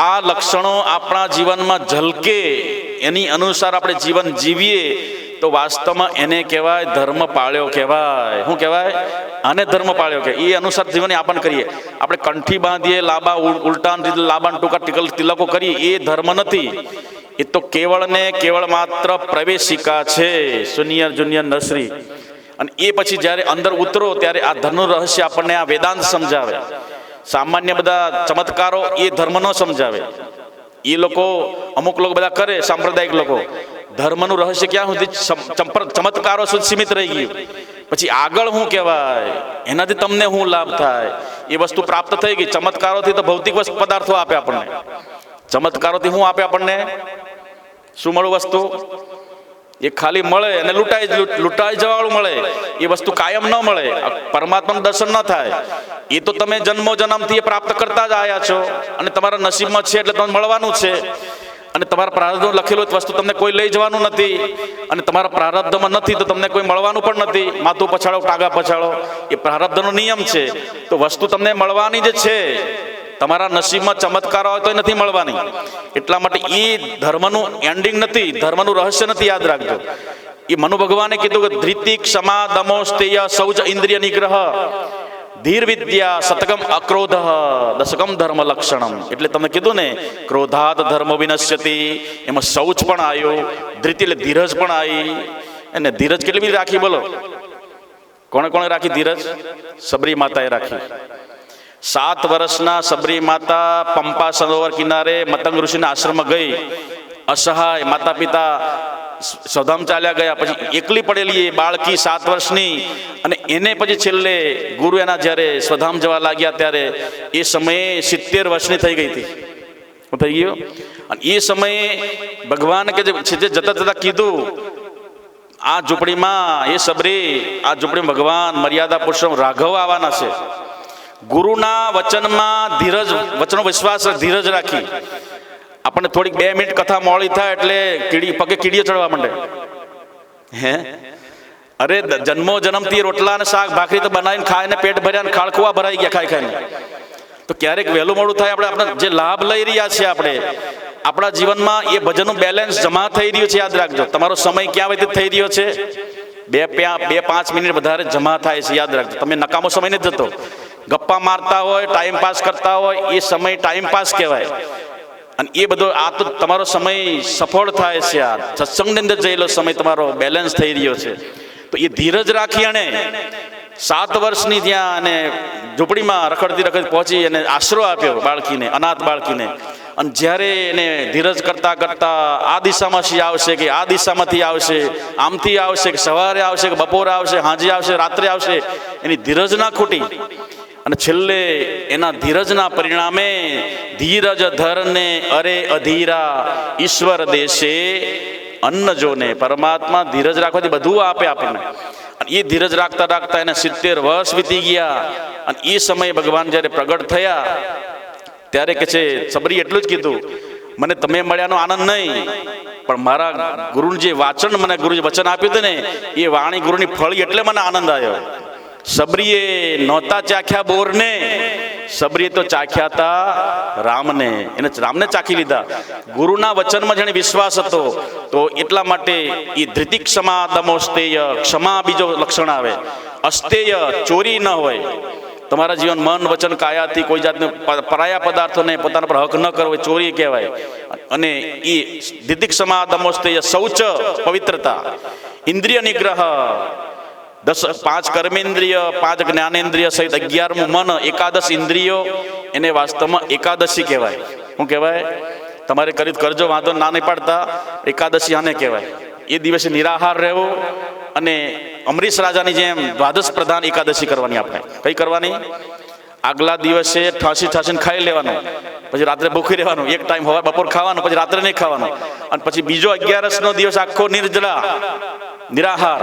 આ લક્ષણો આપણા જીવનમાં ઝલકે, એની અનુસાર આપણે જીવન જીવીએ તો વાસ્તવમાં એને કહેવાય ધર્મ પાળ્યો કહેવાય. શું કહેવાય? આને ધર્મ પાળ્યો કે એ અનુસાર જીવન યાપન કરીએ. આપણે કંઠી બાંધીએ, લાંબા ઉલટાન લાંબા ટૂંકા તિલકો કરીએ, એ ધર્મ નથી. એ તો કેવળ ને કેવળ માત્ર પ્રવેશિકા છે, સિનિયર જુનિયર નર્સરી. અને એ પછી જ્યારે અંદર ઉતરો ત્યારે આ ધર્મનું રહસ્ય આપણને આ વેદાંત સમજાવે. સામાન્ય બધા ચમત્કારો એ ધર્મ ન સમજાવે. એ લોકો, અમુક લોકો બધા કરે, સાંપ્રદાયિક લોકો. ધર્મનું રહસ્ય ક્યાં સુધી? ચમત્કારો સુધી સીમિત રહી ગયું. પછી આગળ શું કહેવાય, એનાથી તમને શું લાભ થાય, એ વસ્તુ પ્રાપ્ત થઈ ગઈ. ચમત્કારોથી તો ભૌતિક પદાર્થો આપે આપણને. ચમત્કારોથી શું આપે આપણને? શું મળું વસ્તુ? એ ખાલી મળે અને લૂંટાઈ જવાળું મળે. એ વસ્તુ કાયમ ન મળે, પરમાત્માનું દર્શન ન થાય. એ તો તમે જન્મથી એ પ્રાપ્ત કરતા જ આવ્યા છો અને તમારા નસીબમાં છે એટલે તમને મળવાનું છે. અને તમારા પ્રારબ્ધમાં લખેલું વસ્તુ તમને કોઈ લઈ જવાનું નથી, અને તમારા પ્રારબ્ધમાં નથી તો તમને કોઈ મળવાનું પણ નથી. માથું પછાડો, ટાંગા પછાડો, એ પ્રારબ્ધનો નિયમ છે. તો વસ્તુ તમને મળવાની જ છે. તમારા નસીબમાં ચમત્કારો હોય તો નથી મળવાની. એટલા માટે એ ધર્મનું એન્ડિંગ નથી, ધર્મનું રહસ્ય નથી. યાદ રાખજો. એ મનુ ભગવાને કીધું કે ધૃતિ, ક્ષમા, દમોસ્તેય, શૌચ, ઇન્દ્રિય નિગ્રહ, ધીર વિદ્યા, સતકમ અક્રોધ, દશકમ ધર્મ લક્ષણમ. એટલે તમે કીધું ને ક્રોધાત ધર્મ વિનશ્યતિ, એમાં શૌચ પણ આવ્યું, ધૃતિ એટલે ધીરજ પણ આવી. અને ધીરજ કેટલી બધી રાખી બોલો? કોણે કોણે રાખી ધીરજ? સબરી માતાએ રાખી. 7 વર્ષના સબરી માતા પંપા સરોવર કિનારે મતંગ ઋષિના આશ્રમમાં ગઈ. અસહાય માતા પિતા સ્વધામ ચાલ્યા ગયા. પછી એકલી પડેલી એ બાળકી 7 વર્ષની, અને એને પછી છેલ્લે ગુરુ એના જ્યારે સ્વધામ જવા લાગ્યા ત્યારે એ સમયે 70 વર્ષની થઈ ગઈ હતી. થઈ ગયો. અને એ સમયે ભગવાન કે જે જતા જતા કીધું આ ઝૂંપડીમાં એ સબરી, આ ઝૂંપડીમાં ભગવાન મર્યાદા પુરુષોત્તમ રાઘવ આવવાના છે. ગુરુના વચનમાં ધીરજ, વચનો વિશ્વાસ, ધીરજ રાખી આપણને થોડીક 2 મિનિટ કથા મોડી થાય એટલે પગે કીડીઓ ચડવા માંડે. હે અરે જન્મો જન્મથી રોટલા અને શાક ભાખરી તો બનાવીને ખાઈને પેટ ભર્યા ને ખાળખુવા ભરાઈ ગયા ખાઈ ખાઈને. તો ક્યારેક વહેલું મોડું થાય આપણે જે લાભ લઈ રહ્યા છીએ આપણે આપણા જીવનમાં એ ભજનનું બેલેન્સ જમા થઈ રહ્યું છે. યાદ રાખજો, તમારો સમય ક્યાં વ્યતીત થઈ રહ્યો છે? 2-5 મિનિટ વધારે જમા થાય છે. યાદ રાખજો, તમે નકામો સમય નથી જતો. ગપ્પા મારતા હોય, ટાઈમ પાસ કરતા હોય, એ સમય ટાઈમ પાસ કહેવાય. અને એ બધો આ તો તમારો સમય સફળ થાય છે. આ સત્સંગની અંદર જયેલો સમય તમારો બેલેન્સ થઈ રહ્યો છે. તો એ ધીરજ રાખી અને 7 વર્ષની ત્યાં અને ઝૂંપડીમાં રખડતી પહોંચી અને આશરો આપ્યો બાળકીને, અનાથ બાળકીને. અને જ્યારે એને ધીરજ કરતા કરતા આ દિશામાંથી આવશે કે આ દિશામાંથી આવશે, આમથી આવશે કે સવારે આવશે કે બપોરે આવશે, સાંજે આવશે, રાત્રે આવશે, એની ધીરજ ના ખૂટી. અને છેલ્લે એના ધીરજના પરિણામે ધીરજ ધરને અરે અધીરા ઈશ્વર દેશે અન્ન જોને. પરમાત્મા ધીરજ રાખવાથી બધું આપે આપણને. અને એ ધીરજ રાખતા રાખતા એને 70 વર્ષ વીતી ગયા. અને એ સમયે ભગવાન જ્યારે પ્રગટ થયા ત્યારે કે છે સબરી એટલું જ કીધું, મને તમે મળ્યાનો આનંદ નહીં, પણ મારા ગુરુનું જે વાચન મને ગુરુએ વચન આપ્યું હતું ને એ વાણી ગુરુની ફળી એટલે મને આનંદ આવ્યો. સબરીએ નહોતા ચાખ્યા બોરને, સબરીએ તો ચાખ્યા હતા રામને. એને રામને ચાખી લીધા. ગુરુના વચનમાં જેને વિશ્વાસ હતો તો એટલા માટે એ ધૃતિ ક્ષમા દમોસ્તેય, ક્ષમા બીજો લક્ષણ આવે. અસ્તેય ચોરી ન હોય. તમારા જીવન મન વચન કાયાથી કોઈ જાતને પરાયા પદાર્થોને પોતાના પર હક ન કરવો એ ચોરી કહેવાય. અને એ ધૃતિ ક્ષમા દમોસ્તેય શૌચ પવિત્રતા, ઇન્દ્રિય નિગ્રહ, 5 કર્મેન્દ્રિય, 5 જ્ઞાનેન્દ્રિય સહિત 11મું મન, 11 ઇન્દ્રિયો, એને વાસ્તવમાં એકાદશી કહેવાય. શું કહેવાય? તમારે કરી કરજો, વાંધો ના નહીં પાડતા. એકાદશી આને કહેવાય. એ દિવસે નિરાહાર રહેવું અને અમરીશ રાજાની જેમ દ્વાદશ પ્રધાન એકાદશી કરવાની. આપણે કઈ કરવાની? આગલા દિવસે ઠાંસીને ખાઈ લેવાનું, પછી રાત્રે ભૂખી રહેવાનું. એક ટાઈમ હવા બપોર ખાવાનું, પછી રાત્રે નહીં ખાવાનું. અને પછી બીજો 11નો દિવસ આખો નિર્જળા, નિરાહાર,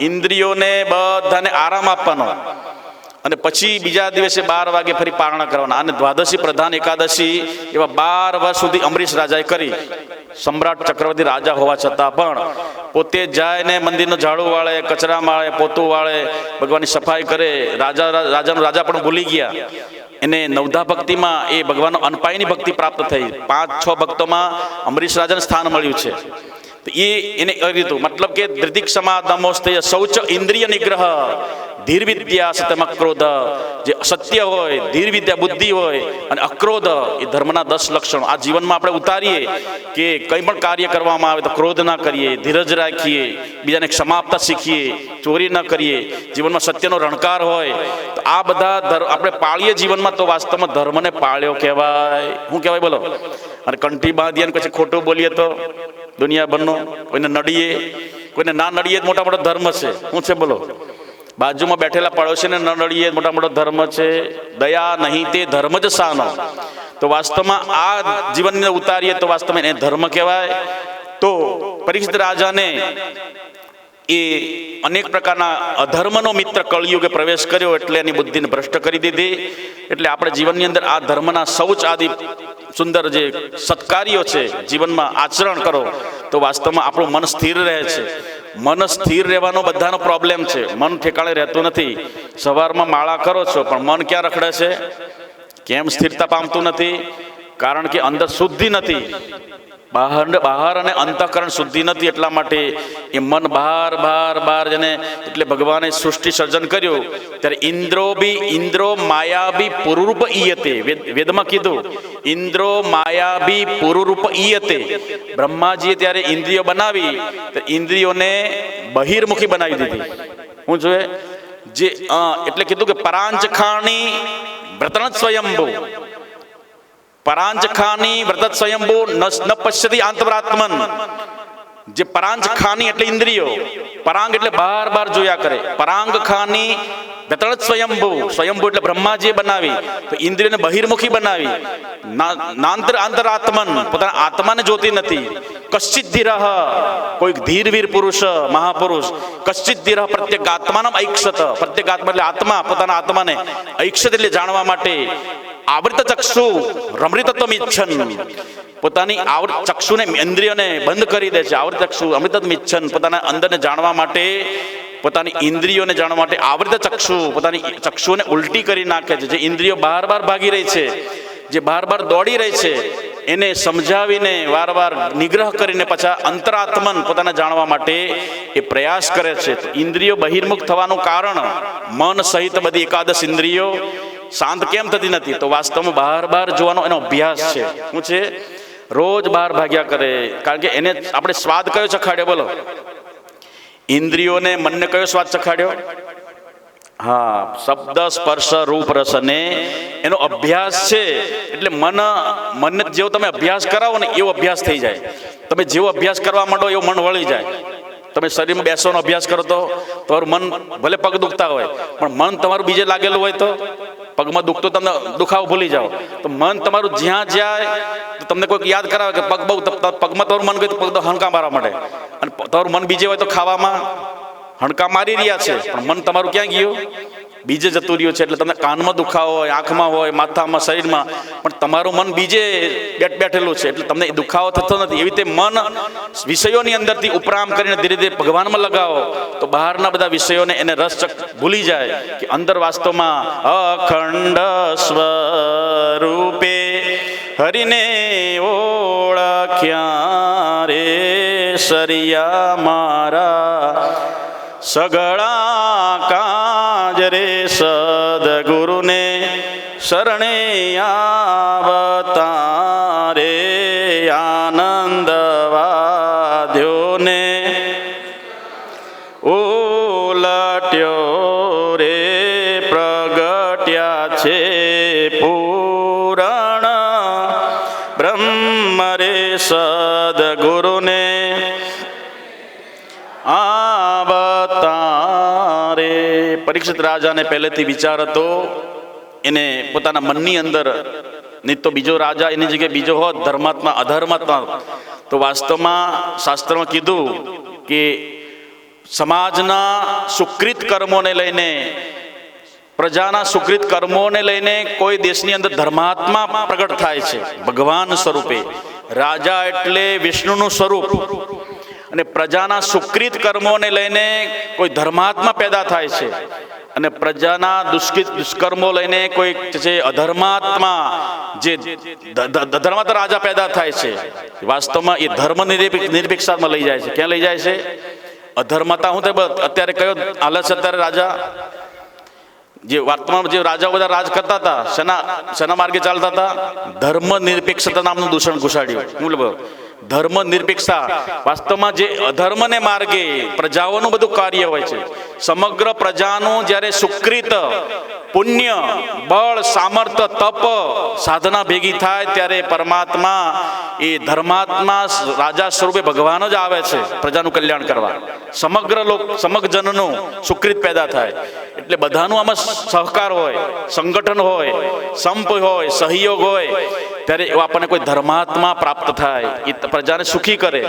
ઇન્દ્રિયોને બધાને આરામ આપવાનો. અને પછી બીજા દિવસે 12 વાગે ફરી પારણા કરવાના. અને દ્વાદશી પ્રધાન એકાદશી એવા 12 વર્ષ સુધી અમરીશ રાજાએ કરી. સમ્રાટ ચક્રવર્તી રાજા હોવા છતાં પણ પોતે જાય ને મંદિરનો ઝાડુ વાળે, કચરા માળે, પોતું વાળે, ભગવાનની સફાઈ કરે. રાજાનું રાજા પણ ભૂલી ગયા. એને નવધા ભક્તિમાં એ ભગવાનનો અનપાયની ભક્તિ પ્રાપ્ત થઈ. 5-6 ભક્તોમાં અમરીશ રાજાને સ્થાન મળ્યું છે. તો એને કહી દીધું, મતલબ કે ધૃતિ ક્ષમા દમોસ્તેય શૌચ ઇન્દ્રિય નિગ્રહ, ધીર વિદ્યા સત્યમ અક્રોધ. જે સત્ય હોય, ધીર વિદ્યા બુદ્ધિ હોય અને અક્રોધ એ ધર્મના 10 લક્ષણો આ જીવનમાં આપણે ઉતારીએ કે કંઈ પણ કાર્ય કરવામાં આવે તો ક્રોધ ના કરીએ, ધીરજ રાખીએ, બીજાને ક્ષમા આપતા શીખીએ, ચોરી ન કરીએ, જીવનમાં સત્યનો રણકાર હોય. તો આ બધા આપણે પાળીએ જીવનમાં તો વાસ્તવમાં ધર્મને પાળ્યો કહેવાય. શું કહેવાય બોલો? અને કંઠી બાંધીએ અને પછી ખોટું બોલીએ તો દુનિયાભરનો, કોઈને નડીએ, કોઈને ના નડીએ મોટા મોટો ધર્મ છે. શું છે બોલો? બાજુમાં બેઠેલા પડોશીને ન નડીએ મોટા મોટો ધર્મ છે. દયા નહીં તે ધર્મ જ સાનો. તો વાસ્તવમાં આ જીવનને ઉતારીએ તો વાસ્તવમાં એને ધર્મ કહેવાય. તો પરીક્ષિત રાજાને એ અનેક પ્રકારના અધર્મનો મિત્ર કળિયુગે પ્રવેશ કર્યો એટલે એની બુદ્ધિને ભ્રષ્ટ કરી દીધી. એટલે આપણે જીવનની અંદર આ ધર્મના શૌચ આદિ સુંદર જે સત્કાર્યો છે જીવનમાં આચરણ કરો તો વાસ્તવમાં આપણું મન સ્થિર રહે છે. મન સ્થિર રહેવાનો બધાનો પ્રોબ્લેમ છે. મન ઠેકાણે રહેતું નથી. સવારમાં માળા કરો છો પણ મન ક્યાં રખડે છે? કેમ સ્થિરતા પામતું નથી? કારણ કે અંદર શુદ્ધિ નથી. બહાર અને અંતઃકરણ શુદ્ધિ નથી. એટલા માટે એ મન બહાર જેને એટલે ભગવાને સૃષ્ટિ સર્જન કર્યું ત્યારે ઇન્દ્રો માયા બી પુરુરૂપ ઈયતે. વેદમાં કીધું ઇન્દ્રો માયા બી પુરુરૂપ ઈયતે. બ્રહ્માજીએ ત્યારે ઇન્દ્રિયો બનાવી તો ઇન્દ્રિયોને બહિર્મુખી બનાવી દીધી. હું જોઈએ જે એટલે કીધું કે પરાંચખાણી વ્રતન સ્વયંભૂ, પરાંચખાની વ્રત સ્વયંભૂ ન પશ્યતિ આંતરાત્મન. જે પરાંચ ખાની એટલે ઇન્દ્રિયો, પરાંગ એટલે બાર જોયા કરે. પરાંગ ખાની વ્રત સ્વયંભૂ, સ્વયંભૂ એટલે બ્રહ્માજીએ બનાવી તો ઇન્દ્રિયોને બહિર્મુખી બનાવી. આંતરાત્મન પોતાના આત્માને જોતી નથી. કશ્ચિત ધીરઃ કોઈક ધીરવીર પુરુષ મહાપુરુષ, કશ્ચિત ધીરઃ પ્રત્યેક આત્માનમ ઐક્ષત. પ્રત્યેક આત્મા એટલે આત્મા, પોતાના આત્માને ઐક્ષત એટલે જાણવા માટે આવૃત ચક્ષુ રમૃતત્વમ ઈચ્છન. પોતાની ચક્ષુને ઇન્દ્રિયોને બંધ કરી દે છે. આવૃત ચક્ષુ અમૃત મિચ્છન, પોતાના અંદરને જાણવા માટે, પોતાની ઇન્દ્રિયોને જાણવા માટે આવૃત ચક્ષુ, પોતાની ચક્ષુને ઉલટી કરી નાખે છે. જે ઇન્દ્રિયો બાર ભાગી રહી છે, જે બાર દોડી રહી છે, એને સમજાવીને વારવાર નિગ્રહ કરીને પાછા અંતરાત્મન પોતાને જાણવા માટે એ પ્રયાસ કરે છે. તો ઇન્દ્રિયો બહિર્મુખ થવાનું કારણ મન સહિત બધી એકાદશ ઇન્દ્રિયો શાંત કેમ થતી નથી? તો વાસ્તવમાં બહાર જોવાનો એનો અભ્યાસ છે. શું છે? રોજ બહાર ભાગ્યા કરે. કારણ કે એને આપણે સ્વાદ કયો ચખાડ્યો? બોલો, ઇન્દ્રિયોને મનને કયો સ્વાદ ચખાડ્યો? હા, શબ્દ સ્પર્શ રૂપ રસ ને એનો અભ્યાસ છે. એટલે મનને જેવો તમે અભ્યાસ કરાવો ને એવો અભ્યાસ થઈ જાય. તમે જેવો અભ્યાસ કરવા માંડો એવું મન વળી જાય. તમે શરીરમાં બેસવાનો અભ્યાસ કરો તો તમારું મન ભલે પગ દુખતા હોય પણ મન તમારું બીજે લાગેલું હોય તો પગમાં દુખતો તમને દુખાવો ભૂલી જાઓ. તો મન તમારું જ્યાં જાય તો તમને કોઈક યાદ કરાવે કે પગ બહુ પગમાં તમારું મન ગયું તો પગ તો હણકા મારવા માટે, અને તમારું મન બીજે હોય તો ખાવામાં હણકા મારી રહ્યા છે પણ મન તમારું ક્યાં ગયું? બીજે જતું રહ્યું છે. એટલે તમને કાનમાં દુખાવો હોય, આંખમાં હોય, માથામાં, શરીરમાં, પણ તમારું મન બીજે બેઠેલું છે એટલે તમને દુખાવો થતો નથી. એવી રીતે મન વિષયોની અંદરથી ઉપરામ કરીને ધીરે ધીરે ભગવાનમાં લગાવો તો બહારના બધા વિષયોને એને રસ ભૂલી જાય કે અંદર વાસ્તવમાં અખંડ સ્વરૂપે હરિને ઓળખ્યા રે સરિયા મારા સગળા કાજ રે સદગુરુને શરણે આવતા રે આનંદ વાદ્યોને ઉલટ્યો રે પ્રગટ્યા છે પૂરણ બ્રહ્મ રે સદગુરુને આવતારે. પરીક્ષિત રાજાને પહેલેથી વિચાર હતો, એને પોતાના મનની અંદર, નહીં તો બીજો રાજા એની જગ્યાએ બીજો હોત, ધર્માત્મા અધર્માત્મા, તો વાસ્તવમાં શાસ્ત્રમાં કીધું કે સમાજના સુકૃત કર્મોને લઈને, પ્રજાના સુકૃત કર્મોને લઈને કોઈ દેશની અંદર ધર્માત્મા પ્રગટ થાય છે ભગવાન સ્વરૂપે. રાજા એટલે વિષ્ણુનું સ્વરૂપ, અને પ્રજાના સુકૃત કર્મોને લઈને કોઈ ધર્માત્મા પેદા થાય છે, અને પ્રજાના દુષ્કર્મો લઈને કોઈ છે અધર્માત્મા, જે અધર્માત્મા રાજા પેદા થાય છે. વાસ્તવમાં એ ધર્મ નિરપેક્ષતામાં લઈ જાય છે. ક્યાં લઈ જાય છે? અધર્મતા. હું તો અત્યારે કયો હાલત છે અત્યારે? રાજા જે વર્તમાન જે રાજાઓ બધા રાજ કરતા હતા, શેના માર્ગે ચાલતા હતા? ધર્મ નિરપેક્ષતા નામનું દૂષણ ઘુસાડ્યું. હું ધર્મ નિરપેક્ષતા. વાસ્તવમાં જે અધર્મને માર્ગે પ્રજાઓનું બધું કાર્ય હોય છે, સમગ્ર પ્રજાનું જ્યારે સુકૃત પુણ્ય બળ સામર્થ્ય તપ સાધના ભેગી થાય ત્યારે પરમાત્મા એ ધર્માત્મા રાજા સ્વરૂપે ભગવાન જ આવે છે પ્રજાનું કલ્યાણ કરવા. સમગ્ર જનનું સુકૃત પેદા થાય. એટલે બધાનું આમાં સહકાર હોય, સંગઠન હોય, સંપ હોય, સહયોગ હોય, ત્યારે એવા આપણને કોઈ ધર્માત્મા પ્રાપ્ત થાય, એ પ્રજાને સુખી કરે.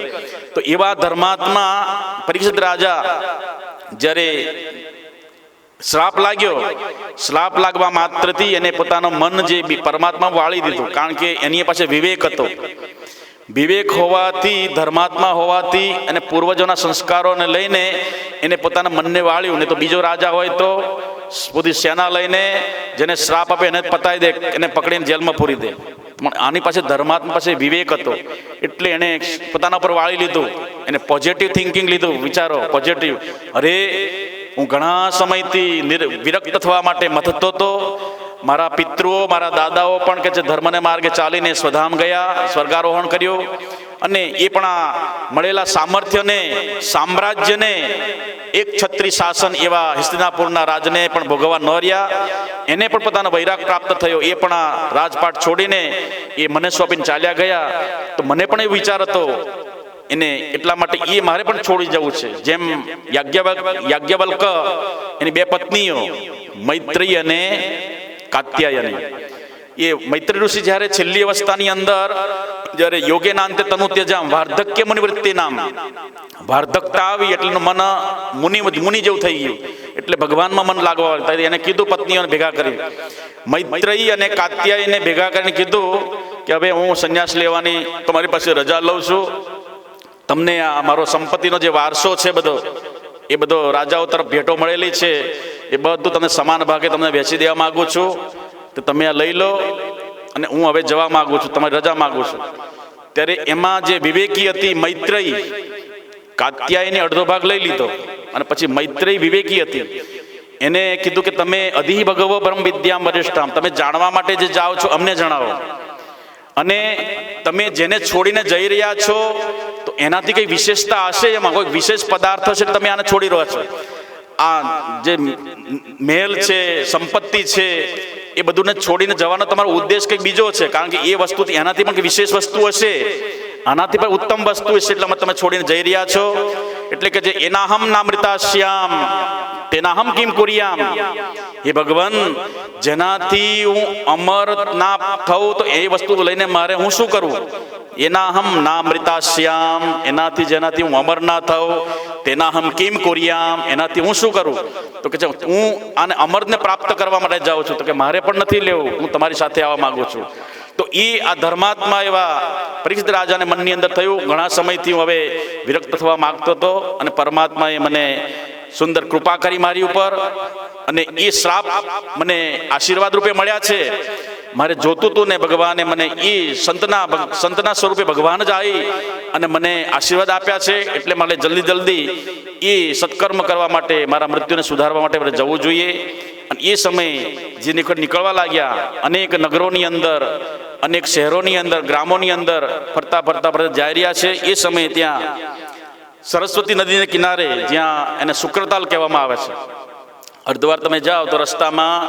તો એવા ધર્માત્મા પરીક્ષિત રાજા જ્યારે શ્રાપ લાગવા માત્રથી એને પોતાનું મન જે પરમાત્મા વાળી દીધું. કારણ કે એની પાસે વિવેક હતો. વિવેક હોવાથી, ધર્માત્મા હોવાથી અને પૂર્વજોના સંસ્કારોને લઈને એને પોતાના મનને વાળ્યું. ને તો બીજો રાજા હોય તો બધી સેના લઈને જેને શ્રાપ આપે એને પતાવી દે, એને પકડીને જેલમાં પૂરી દે. પણ આની પાસે ધર્માત્મા પાસે વિવેક હતો એટલે એને પોતાના પર વાળી લીધું. એને પોઝિટિવ થિંકિંગ લીધું, વિચારો પોઝિટિવ. અરે હું ઘણા સમયથી વિરક્ત થવા માટે મથતો હતો. મારા પિતૃઓ, મારા દાદાઓ પણ કે છે ધર્મને માર્ગે ચાલીને સ્વધામ ગયા, સ્વર્ગારોહણ કર્યું, અને એ પણ આ મળેલા સામર્થ્યને, સામ્રાજ્યને, એક છત્રી શાસન એવા હસ્તિનાપુરના રાજને પણ ભોગવવા ન રહ્યા. એને પણ પોતાનો વૈરાગ પ્રાપ્ત થયો. એ પણ આ રાજપાટ છોડીને એ મને સોંપીને ચાલ્યા ગયા. તો મને પણ એ વિચાર હતો એને, એટલા માટે એ મારે પણ છોડી જવું છે. જેમ યાજ્ઞવલ્ક એની બે પત્નીઓ મૈત્રી અને કાત્યાયની, એ મૈત્રી ઋષિ જ્યારે છેલ્લી અવસ્થાની અંદર જ્યારે યોગેના અંતે તનુ ત્યજામ વાર્ધક્ય મુનિવૃત્તિ નામ, વાર્ધકતા આવી એટલે મન મુનિ જેવું થઈ ગયું. એટલે ભગવાનમાં મન લાગવા એને કીધું, પત્નીઓને ભેગા કરી, મૈત્રેયી અને કાત્યાયને ભેગા કરીને કીધું કે હવે હું સંન્યાસ લેવાની તમારી પાસે રજા લઉં છું, તમને આ મારો સંપત્તિનો જે વારસો છે બધો, એ બધો રાજાઓ તરફ ભેટો મળેલી છે, એ બધું તમને સમાન ભાગે તમને વેચી દેવા માગું છું, તો તમે આ લઈ લો અને હું હવે જવા માગું છું, તમારી રજા માગું છું. ત્યારે એમાં જે વિવેકી હતી મૈત્રેયી, કાત્યાયને અડધો ભાગ લઈ લીધો અને પછી મૈત્રેયી વિવેકી હતી, એને કીધું કે તમે અધિ ભગવો બ્રહ્મ વિદ્યામ વરિષ્ઠામ, તમે જાણવા માટે જે જાઓ છો અમને જણાવો, અને તમે જેને છોડીને જઈ રહ્યા છો તો એનાથી કઈ વિશેષતા હશે, એમાં કોઈ વિશેષ પદાર્થ હશે, તમે આને છોડી રહ્યા છો. આ જે મહેલ છે, સંપત્તિ છે, એ બધુંને છોડીને જવાનો તમારો ઉદ્દેશ કંઈક બીજો છે, કારણ કે એ વસ્તુથી એનાથી પણ વિશેષ વસ્તુ હશે, આનાથી પણ ઉત્તમ વસ્તુ હશે, એટલે તમે છોડીને જઈ રહ્યા છો. એટલે કે જે એનાહમ નામૃતાશ્યામ તેનાહમ કિમ કુર્યામ, હે ભગવાન, જેનાથી હું અમર ના થઉં તો એ વસ્તુ લઈને મારે હું શું કરવું? એનાહમ નામૃતાશ્યામ, એનાથી જેનાથી હું અમર ના થઉં, તેનાહમ કિમ કુર્યામ, એનાથી હું શું કરું? તો કે હું આને અમરને પ્રાપ્ત કરવા માટે જાઉં છું, તો કે મારે પણ નથી લેવું, હું તમારી સાથે આવવા માંગુ છું. તો એ આ ધર્માત્મા એવા પરીક્ષિત રાજાને મનની અંદર થયું, ઘણા સમયથી હું હવે વિરક્ત થવા માંગતો હતો અને પરમાત્માએ મને સુંદર કૃપા કરી મારી ઉપર, અને એ શ્રાપ મને આશીર્વાદ રૂપે મળ્યા છે. મારે જોતું હતું ને ભગવાને મને એ સંતના સ્વરૂપે ભગવાન જ આવી અને મને આશીર્વાદ આપ્યા છે, એટલે મારે જલ્દી એ સત્કર્મ કરવા માટે, મારા મૃત્યુને સુધારવા માટે મારે જવું જોઈએ. અને એ સમયે જે નીકળવા લાગ્યા, અનેક નગરોની અંદર, અનેક શહેરોની અંદર, ગ્રામોની અંદર ફરતા જઈ રહ્યા છે. એ સમયે ત્યાં સરસ્વતી નદીને કિનારે, જ્યાં એને શુક્રતાલ કહેવામાં આવે છે, હરિદ્વાર તમે જાઓ તો રસ્તામાં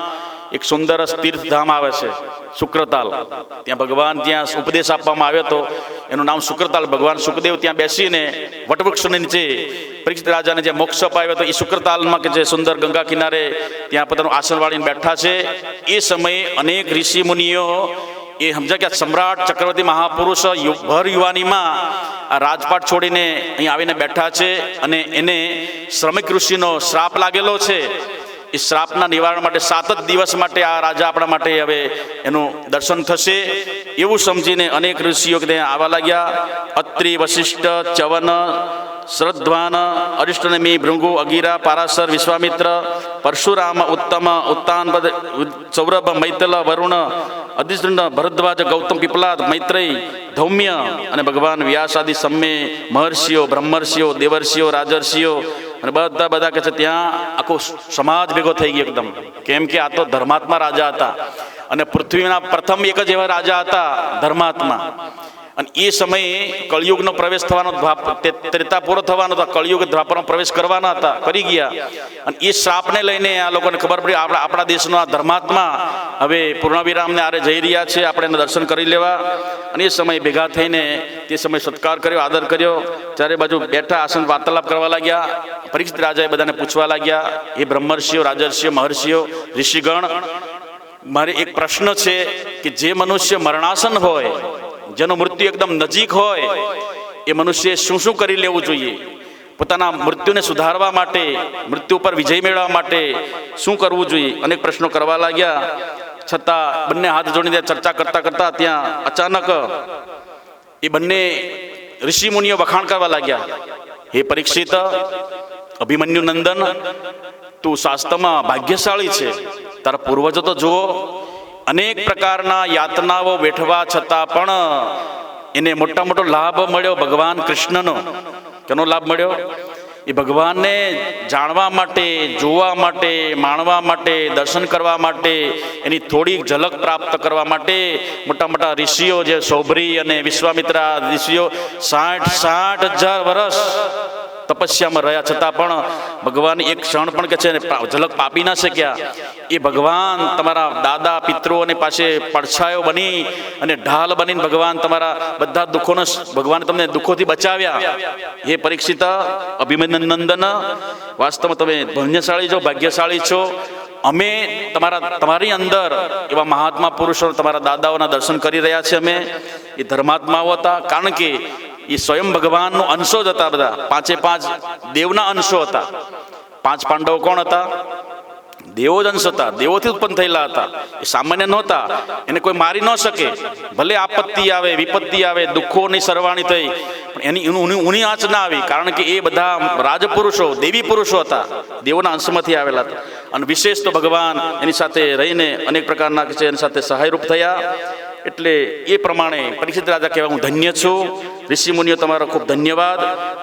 એક સુંદર તીર્થધામ આવે છે શુક્રતાલ, ત્યાં ભગવાન ત્યાં ઉપદેશ આપવામાં આવ્યો હતો, એનું નામ શુક્રતાલ. ભગવાન સુખદેવ ત્યાં બેસીને વટવૃક્ષની નીચે પરીક્ષિત રાજાને જે મોક્ષ અપાવ્યો હતો, એ શુક્રતાલમાં કે જે સુંદર ગંગા કિનારે ત્યાં પોતાનું આસન વાળીને બેઠા છે. એ સમયે અનેક ઋષિ મુનિઓ એ સમજ્યા કે સમ્રાટ ચક્રવર્તી મહાપુરુષ ભર યુવાનીમાં આ રાજપાટ છોડીને અહીં આવીને બેઠા છે, અને એને શ્રમિક ઋષિનો શ્રાપ લાગેલો છે. એ શ્રાપના નિવારણ માટે 7 જ દિવસ માટે આ રાજા આપણા માટે હવે એનું દર્શન થશે, એવું સમજીને અનેક ઋષિઓ ત્યાં આવવા લાગ્યા. અત્રિ, વશિષ્ઠ, ચ્યવન, શ્રદ્ધાન, અરિષ્ટનેમિ, ભૃગુ, અગિરા, પારાશર, વિશ્વામિત્ર, પરશુરામ, ઉત્તમ, ઉત્તાનપદ, સૌરભ, મૈતલ, વરુણ, અધિષ્ઠ, ભરદ્વાજ, ગૌતમ, પીપલાદ, મૈત્રેય, ધૌમ્ય અને ભગવાન વ્યાસ આદિ સમ્મે મહર્ષિઓ, બ્રહ્મર્ષિઓ, દેવર્ષિઓ, રાજર્ષિઓ અને બધા કે છે ત્યાં આખો સમાજ ભેગો થઈ ગયો એકદમ. કેમ કે આ તો ધર્માત્મા રાજા હતા, અને પૃથ્વીના પ્રથમ એક જ એવા રાજા હતા ધર્માત્મા. અને એ સમયે કળિયુગનો પ્રવેશ થવાનો, ત્રેતા પૂરો થવાનો હતો, કળિયુગ દ્વાપરનો પ્રવેશ કરવાના હતા, કરી ગયા. અને એ શ્રાપને લઈને આ લોકોને ખબર પડી, આપણા દેશનો આ ધર્માત્મા હવે પૂર્ણવિરામને આરે જઈ રહ્યા છે, આપણે એના દર્શન કરી લેવા. અને એ સમયે ભેગા થઈને તે સમયે સત્કાર કર્યો, આદર કર્યો. ચારે બાજુ બેઠા આસન વાર્તાલાપ કરવા લાગ્યા. પરીક્ષિત રાજાએ બધાને પૂછવા લાગ્યા, એ બ્રહ્મર્ષિઓ, રાજર્ષિઓ, મહર્ષિઓ, ઋષિગણ, મારે એક પ્રશ્ન છે કે જે મનુષ્ય મરણાસન હોય, જેનું મૃત્યુ એકદમ નજીક હોય, એ મનુષ્ય શું કરી લેવું જોઈએ? પોતાના મૃત્યુને સુધારવા માટે, મૃત્યુ પર વિજય મેળવવા માટે શું કરવું જોઈએ? અનેક પ્રશ્નો કરવા લાગ્યા. છતાં બંને હાથ જોડીને ચર્ચા કરતા ત્યાં અચાનક એ બંને ઋષિ મુનિઓ વખાણ કરવા લાગ્યા. હે પરીક્ષિત, અભિમન્યુ નંદન, તું શાસ્ત્રમાં ભાગ્યશાળી છે. તારા પૂર્વજો તો જુઓ, અનેક પ્રકારના યાતનાઓ વેઠવા છતાં પણ એને મોટો લાભ મળ્યો ભગવાન કૃષ્ણનો. કેનો લાભ મળ્યો? એ ભગવાનને જાણવા માટે, જોવા માટે, માણવા માટે, દર્શન કરવા માટે, એની થોડીક ઝલક પ્રાપ્ત કરવા માટે મોટા ઋષિઓ, જે સૌભરી અને વિશ્વામિત્રા ઋષિઓ 60,000 વર્ષ તપસ્યામાં રહ્યા છતાં પણ ભગવાન એક ક્ષણ પણ કે છે ઝલક પાપી ના શક્યા. એ ભગવાન તમારા દાદા પિતૃઓની પાસે પડછાયો બની અને ઢાલ બનીને ભગવાન તમારા બધા દુઃખોનો, ભગવાન તમને દુઃખોથી બચાવ્યા. એ પરીક્ષિત, અભિમન્યુ નંદન, વાસ્તવમાં તમે ધન્યશાળી છો, ભાગ્યશાળી છો. અમે તમારી અંદર એવા મહાત્મા પુરુષો, તમારા દાદાઓના દર્શન કરી રહ્યા છે. અમે એ ધર્માત્માઓ હતા, કારણ કે એ સ્વયં ભગવાનનો અંશો જ હતા. બધા 5 દેવના અંશો હતા. 5 પાંડવો કોણ હતા? દેવો જ અંશ હતા, દેવોથી ઉત્પન્ન થયેલા હતા, એ સામાન્ય નહોતા, એને કોઈ મારી ન શકે. ભલે આપત્તિ આવે, વિપત્તિ આવે, દુઃખોની સરવાણી થઈ, પણ એની ઊની આંચ ના આવી, કારણ કે એ બધા રાજપુરુષો, દેવી પુરુષો હતા, દેવોના અંશમાંથી આવેલા હતા. અને વિશેષ તો ભગવાન એની સાથે રહીને અનેક પ્રકારના છે એની સાથે સહાયરૂપ થયા. એટલે એ પ્રમાણે પરીક્ષિત રાજા કહેવાય, હું ધન્ય છું. ઋષિ મુનિઓ તમારો ખૂબ ધન્યવાદ.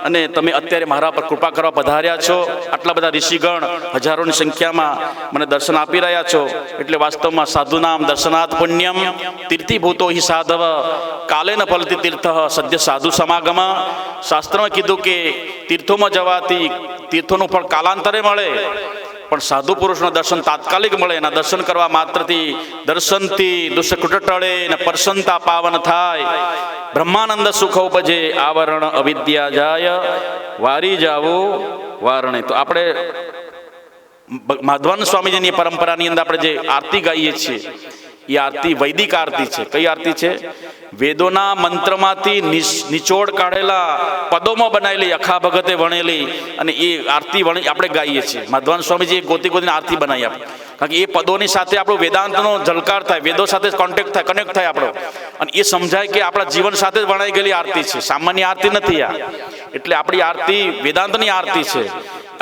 અને તમે અત્યારે મારા પર કૃપા કરવા પધાર્યા છો. આટલા બધા ઋષિગણ હજારોની સંખ્યામાં મને દર્શન આપી રહ્યા છો. એટલે વાસ્તવમાં સાધુનામ દર્શનાથ પુણ્યમ તીર્થીભૂતો હિ સાધવ કાલે ન ફલતી તીર્થ સદ્ય સાધુ સમાગમ. શાસ્ત્રમાં કીધું કે તીર્થોમાં જવાથી તીર્થોનું ફળ કાલાંતરે મળે, પણ સાધુ પુરુષનું દર્શન તાત્કાલિક મળે. એના દર્શન કરવા માત્રથી દર્શનથી દુષ્કૃટ ટળે ને પ્રસન્નતા પાવન થાય. બ્રહ્માનંદ સુખ ઉપજે આવરણ અવિદ્યા જાય વારી જાવો વારણે. તો આપણે માધવાનંદ સ્વામીજીની પરંપરાની અંદર આપણે જે આરતી ગાઈએ છીએ એ આરતી વૈદિક આરતી છે. કઈ આરતી છે? વેદોના મંત્રમાંથી નિચોડ કાઢેલા પદોમાં બનાવેલી, અખા ભગતે વણેલી, અને એ આરતી આપણે ગાઈએ છીએ. માધવાન સ્વામીજી ગોતી ગોતીને આરતી બનાવી આપે, કારણ કે એ પદોની સાથે આપણો વેદાંતનો ઝલકાર થાય, વેદો સાથે કોન્ટેક્ટ થાય, કનેક્ટ થાય આપણો, અને એ સમજાય કે આપણા જીવન સાથે જ વણાઈ ગયેલી આરતી છે, સામાન્ય આરતી નથી આ. એટલે આપણી આરતી વેદાંતની આરતી છે.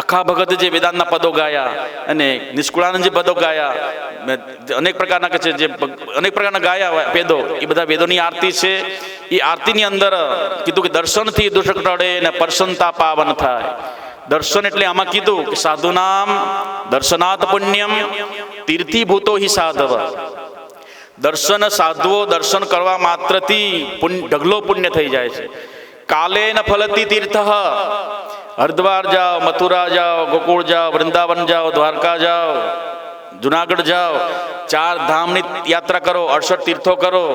અખા ભગતે જે વેદાંતના પદો ગાયા અને નિષ્કુળાનંદ જે પદો ગાયા, અનેક પ્રકારના કે છે જે અનેક પ્રકારના ગાયા વેદો, એ બધા વેદોની આરતી છે. એ આરતીની અંદર કીધું કે દર્શનથી દુષ્ટ ટળે ને પ્રસન્નતા પાવન થાય. દર્શન એટલે આમાં કીધું કે સાધુનામ દર્શનાથ પુણ્યમ તીર્થીભૂતો હિ સાધવ. દર્શન સાધુઓ દર્શન કરવા માત્રથી ઢગલો પુણ્ય થઈ જાય છે. કાલે ન ફલતી તીર્થ. હરિદ્વાર જાઓ, મથુરા જાઓ, ગોકુળ જાઓ, વૃંદાવન જાઓ, દ્વારકા જાઓ, જુનાગઢ જાઓ, 4 ધામની યાત્રા કરો, 68 તીર્થો કરો,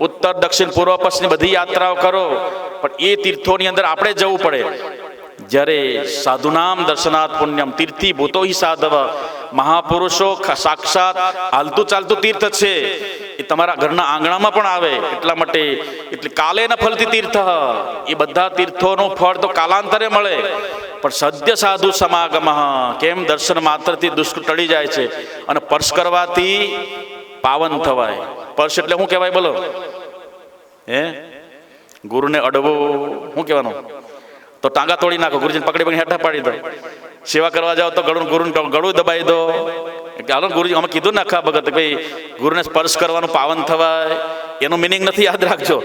ઉત્તર દક્ષિણ પૂર્વ પશ્ચિમ બધી યાત્રાઓ કરો, પણ એ તીર્થોની અંદર આપણે જવું પડે. જ્યારે સાધુનામ દર્શનાથ પુણ્યમ તીર્થી ભૂતો હિ સાધવ. મહાપુરુષો સાક્ષાત હાલતું ચાલતું તીર્થ છે, એ તમારા ઘરના આંગણામાં પણ આવે. એટલા માટે એટલે કાલે ન ફલતી તીર્થ. એ બધા તીર્થોનું ફળ તો કાલાંતરે મળે, પણ સદ્ય સાધુ સમાગમ. કેમ? દર્શન માત્રથી દુષ્ટ ટળી જાય છે, અને સ્પર્શ કરવાથી પાવન થવાય. સ્પર્શ એટલે શું કહેવાય બોલો? ગુરુને અડવો શું કહેવાનું? તો ટાંગા તોડી નાખો, ગુરુજીને પકડી હેઠા પાડી દો. સેવા કરવા જાઓ તો ગુરુનું ગળું દબાઈ દો. હાલો ગુરુજી અમે કીધું ને અખા ભગત ભાઈ ગુરુને સ્પર્શ કરવાનું પાવન થવાય, એનું મિનિંગ નથી, યાદ રાખજો.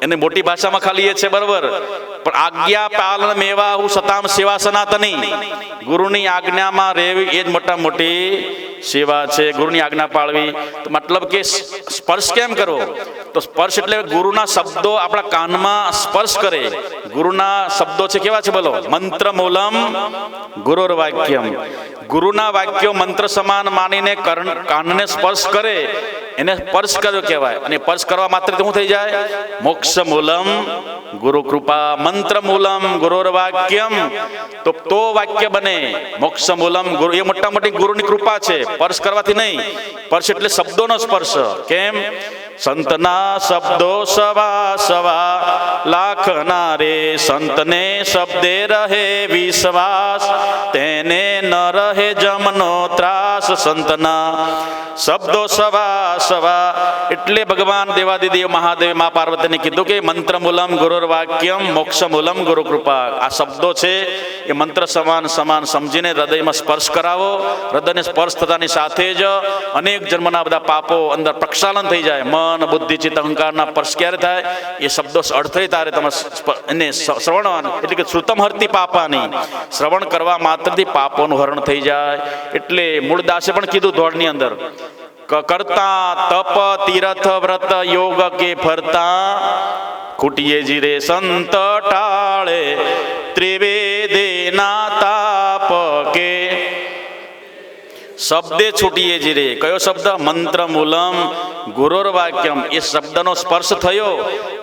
એને મોટી ભાષામાં ખાલી એ છે, બરોબર, પણ આજ્ઞા પાલન મેવા હું સતામ સેવા સનાતની. ગુરુની આજ્ઞામાં રહેવી એ જ મોટા મોટી સેવા છે. ગુરુની આજ્ઞા પાળવી. તો મતલબ કે સ્પર્શ કેમ કરવો? તો સ્પર્શ એટલે ગુરુના શબ્દો આપણા કાનમાં સ્પર્શ કરે. ગુરુના શબ્દો છે કેવા છે બોલો? મંત્ર મૂલમ ગુરુર વાક્યમ. ગુરુના વાક્યો મંત્ર સમાન માનીને કાનને સ્પર્શ કરે, એને સ્પર્શ કર્યો કહેવાય. અને સ્પર્શ કરવા માત્ર શું થઈ જાય? મોક્ષ મૂલમ ગુરુ કૃપા. મંત્ર મૂલમ ગુરુર વાક્યમ, તો વાક્ય બને. મોક્ષ મૂલમ ગુરુ, એ મોટા મોટી ગુરુની કૃપા છે, સ્પર્શ કરવાથી નહીં. સ્પર્શ એટલે શબ્દોનો સ્પર્શ. કેમ? સંતના શબ્દો સવા સવા લાખના રે, સંતને શબ્દે રહે વિશ્વાસ, તેને ન રહે જમનો ત્રાસ. સંતના શબ્દો સવા સવા એટલે ભગવાન દેવાદિદેવ મહાદેવ મા પાર્વતીને કીધું કે મંત્ર મૂલમ ગુરુર વાક્યમ મોક્ષ મૂલમ ગુરુ કૃપા. આ શબ્દો છે એ મંત્ર સમાન સમાન સમજીને હૃદયમાં સ્પર્શ કરાવો. હૃદયને સ્પર્શ થતાની સાથે જ અનેક જન્મના બધા પાપો અંદર પ્રક્ષાલન થઈ જાય. મન બુદ્ધિ ચિત્ત અહંકારના સ્પર્શ ક્યારે થાય? એ શબ્દો અર્થે તારે તમે એને શ્રવણ એટલે કે શ્રુતમ હરતી પાપાની. શ્રવણ કરવા માત્રથી પાપોનું હરણ થઈ જાય. એટલે મૂળદાસે પણ કીધું ધોળની અંદર, કરતા તપ તીર્થ વ્રત યોગ કે ફરતા, ખૂટીએ જીરે સંત ટાળે, ત્રિવેદે ના તાપ કે. શબ્દે છૂટીએ જીરે. કયો શબ્દ? મંત્ર મૂલમ ગુરુર વાક્યમ. એ શબ્દનો સ્પર્શ થયો.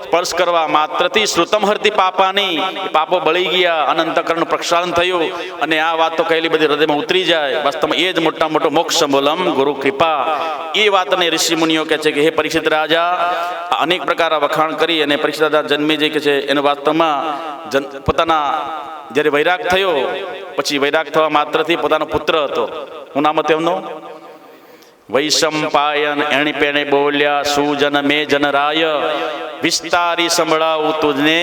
સ્પર્શ કરવા માત્રથી શ્રુતમ હરતી પાપાની, પાપો બળી ગયા, અનંતકરણનું પ્રક્ષાલન થયું, અને આ વાત તો કહેલી બધી હૃદયમાં ઉતરી જાય. વાસ્તવમાં એ જ મોટા મોટો મોક્ષ મૂલમ ગુરુ કૃપા. એ વાતને ઋષિ મુનિઓ કહે છે કે હે પરીક્ષિત રાજા, અનેક પ્રકારના વખાણ કરી અને પરીક્ષિત રાજા જન્મેજય કે છે એને વાસ્તવમાં પોતાના જ્યારે વૈરાગ થયો, પછી વૈરાગ થવા માત્રથી પોતાનો પુત્ર હતો શું નામ હતું એમનું? વૈશંપાયન. એણી પેણે બોલ્યા, સુજન મે જન રાય, વિસ્તારી સંભળાવું તુજને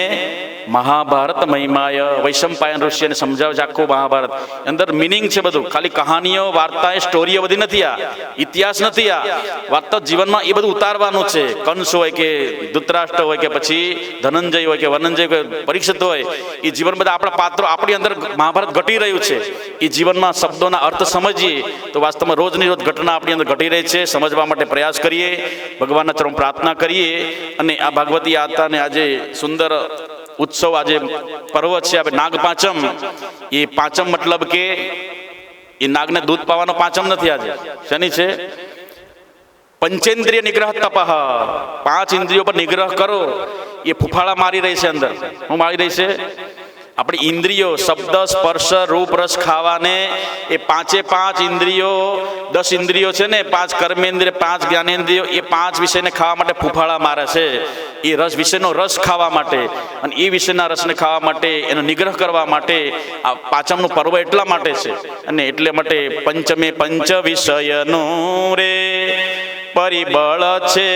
મહાભારત મહિમાય. વૈશંપાયન ઋષિને સમજાવે છે આખું મહાભારત. અંદર મિનિંગ છે બધું, ખાલી કહાનીઓ, વાર્તા, સ્ટોરીઓ બધી નથી. આ ઇતિહાસ નથી. આ વાર્તા જીવનમાં એ બધું ઉતારવાનું છે. કંસ હોય કે ધૃતરાષ્ટ્ર હોય કે પછી ધનંજય હોય કે વનંજય હોય, પરીક્ષિત હોય, એ જીવન બધા આપણા પાત્રો, આપણી અંદર મહાભારત ઘટી રહ્યું છે. એ જીવનમાં શબ્દોના અર્થ સમજીએ તો વાસ્તવમાં રોજની રોજ ઘટના આપણી અંદર ઘટી રહી છે. સમજવા માટે પ્રયાસ કરીએ, ભગવાનના ચરણ પ્રાર્થના કરીએ. અને આ ભાગવતી આતાને આજે સુંદર ઉત્સવ, આજે પર્વ છે આપણે નાગ પાંચમ. એ પાંચમ મતલબ કે એ નાગને દૂધ પાવાનો પાંચમ નથી. આજે શનિ છે? પંચેન્દ્રિય નિગ્રહ તપઃ. 5 ઇન્દ્રિયો પર નિગ્રહ કરો. એ ફૂફાળા મારી રહી છે અંદર. શું મારી રહી છે? આપણી ઇન્દ્રિયો, શબ્દ, સ્પર્શ, રૂપ, રસ, ખાવાને, એ 5 ઇન્દ્રિયો, 10 ઇન્દ્રિયો છે ને, 5 કર્મેન્દ્રિય, 5 જ્ઞાનેન્દ્રિયો, એ 5 વિષયને ખાવા માટે ફૂફાળા મારે છે. એ રસ વિષયનો રસ ખાવા માટે, અને એ વિષયના રસને ખાવા માટે, એનો નિગ્રહ કરવા માટે આ પાંચમનું પર્વ એટલા માટે છે. અને એટલે માટે પંચમે પંચ વિષયનું રે પરિબળ છે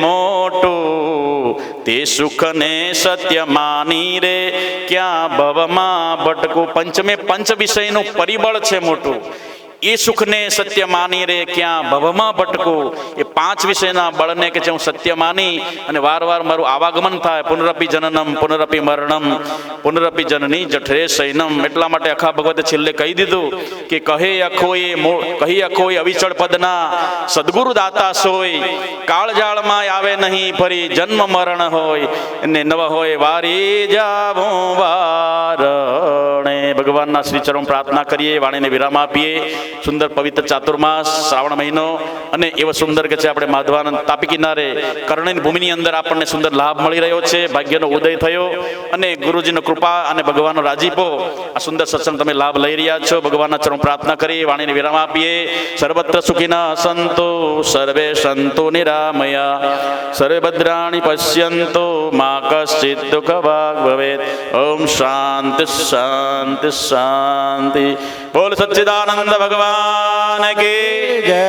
મોટું, તે સુખને સત્ય માની રે ક્યાં ભવમાં ભટકું. પંચમે પંચ વિષયનું પરિબળ છે મોટું, એ સુખને સત્ય માની રે ક્યાં ભવમાં ભટકું. એ 5 વિષયના બળને કે છે હું સત્ય માની અને વારવાર મારું આવાગમન થાય. પુનરપી જનનમ પુનરપી મરણમ પુનરપી જનની જઠરે શયનમ. એટલા માટે અખા ભગવતે છેલ્લે કહી દીધું કે કહી અખોય અવિચળ પદના સદગુરુ દાતા સોય, કાળજાળમાં આવે નહીં ફરી જન્મ મરણ હોય, અને નવ હોય વારી જાવું વારણે. ભગવાનના શ્રી ચરણ પ્રાર્થના કરીએ, વાણીને વિરામ આપીએ. સુંદર પવિત્ર ચાતુર્માસ, શ્રાવણ મહિનો, અને એવો સુંદર કે છે આપણે માધવાનંદ તાપી કિનારે કરણની ભૂમિની અંદર આપણને સુંદર લાભ મળી રહ્યો છે. ભાગ્યનો ઉદય થયો અને ગુરુજીનો કૃપા અને ભગવાનનો રાજીપો, આ સુંદર સત્સંગ તમે લાભ લઈ રહ્યા છો. ભગવાનના ચરણ પ્રાર્થના કરી વાણીને વિરામ આપીએ. સર્વત્ર સુખિના સંતો સર્વે સંતો નિરામયા, સર્વે ભદ્રાણી પશ્યંતો મા કશ્ચિત દુઃખ ભાગ ભવેત. ઓમ શાંતિ શાંતિ શાંતિ. બોલ સચ્ચિદાનંદ ભગવાન કી જય.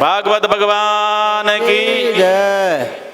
ભાગવત ભગવાન કી જય.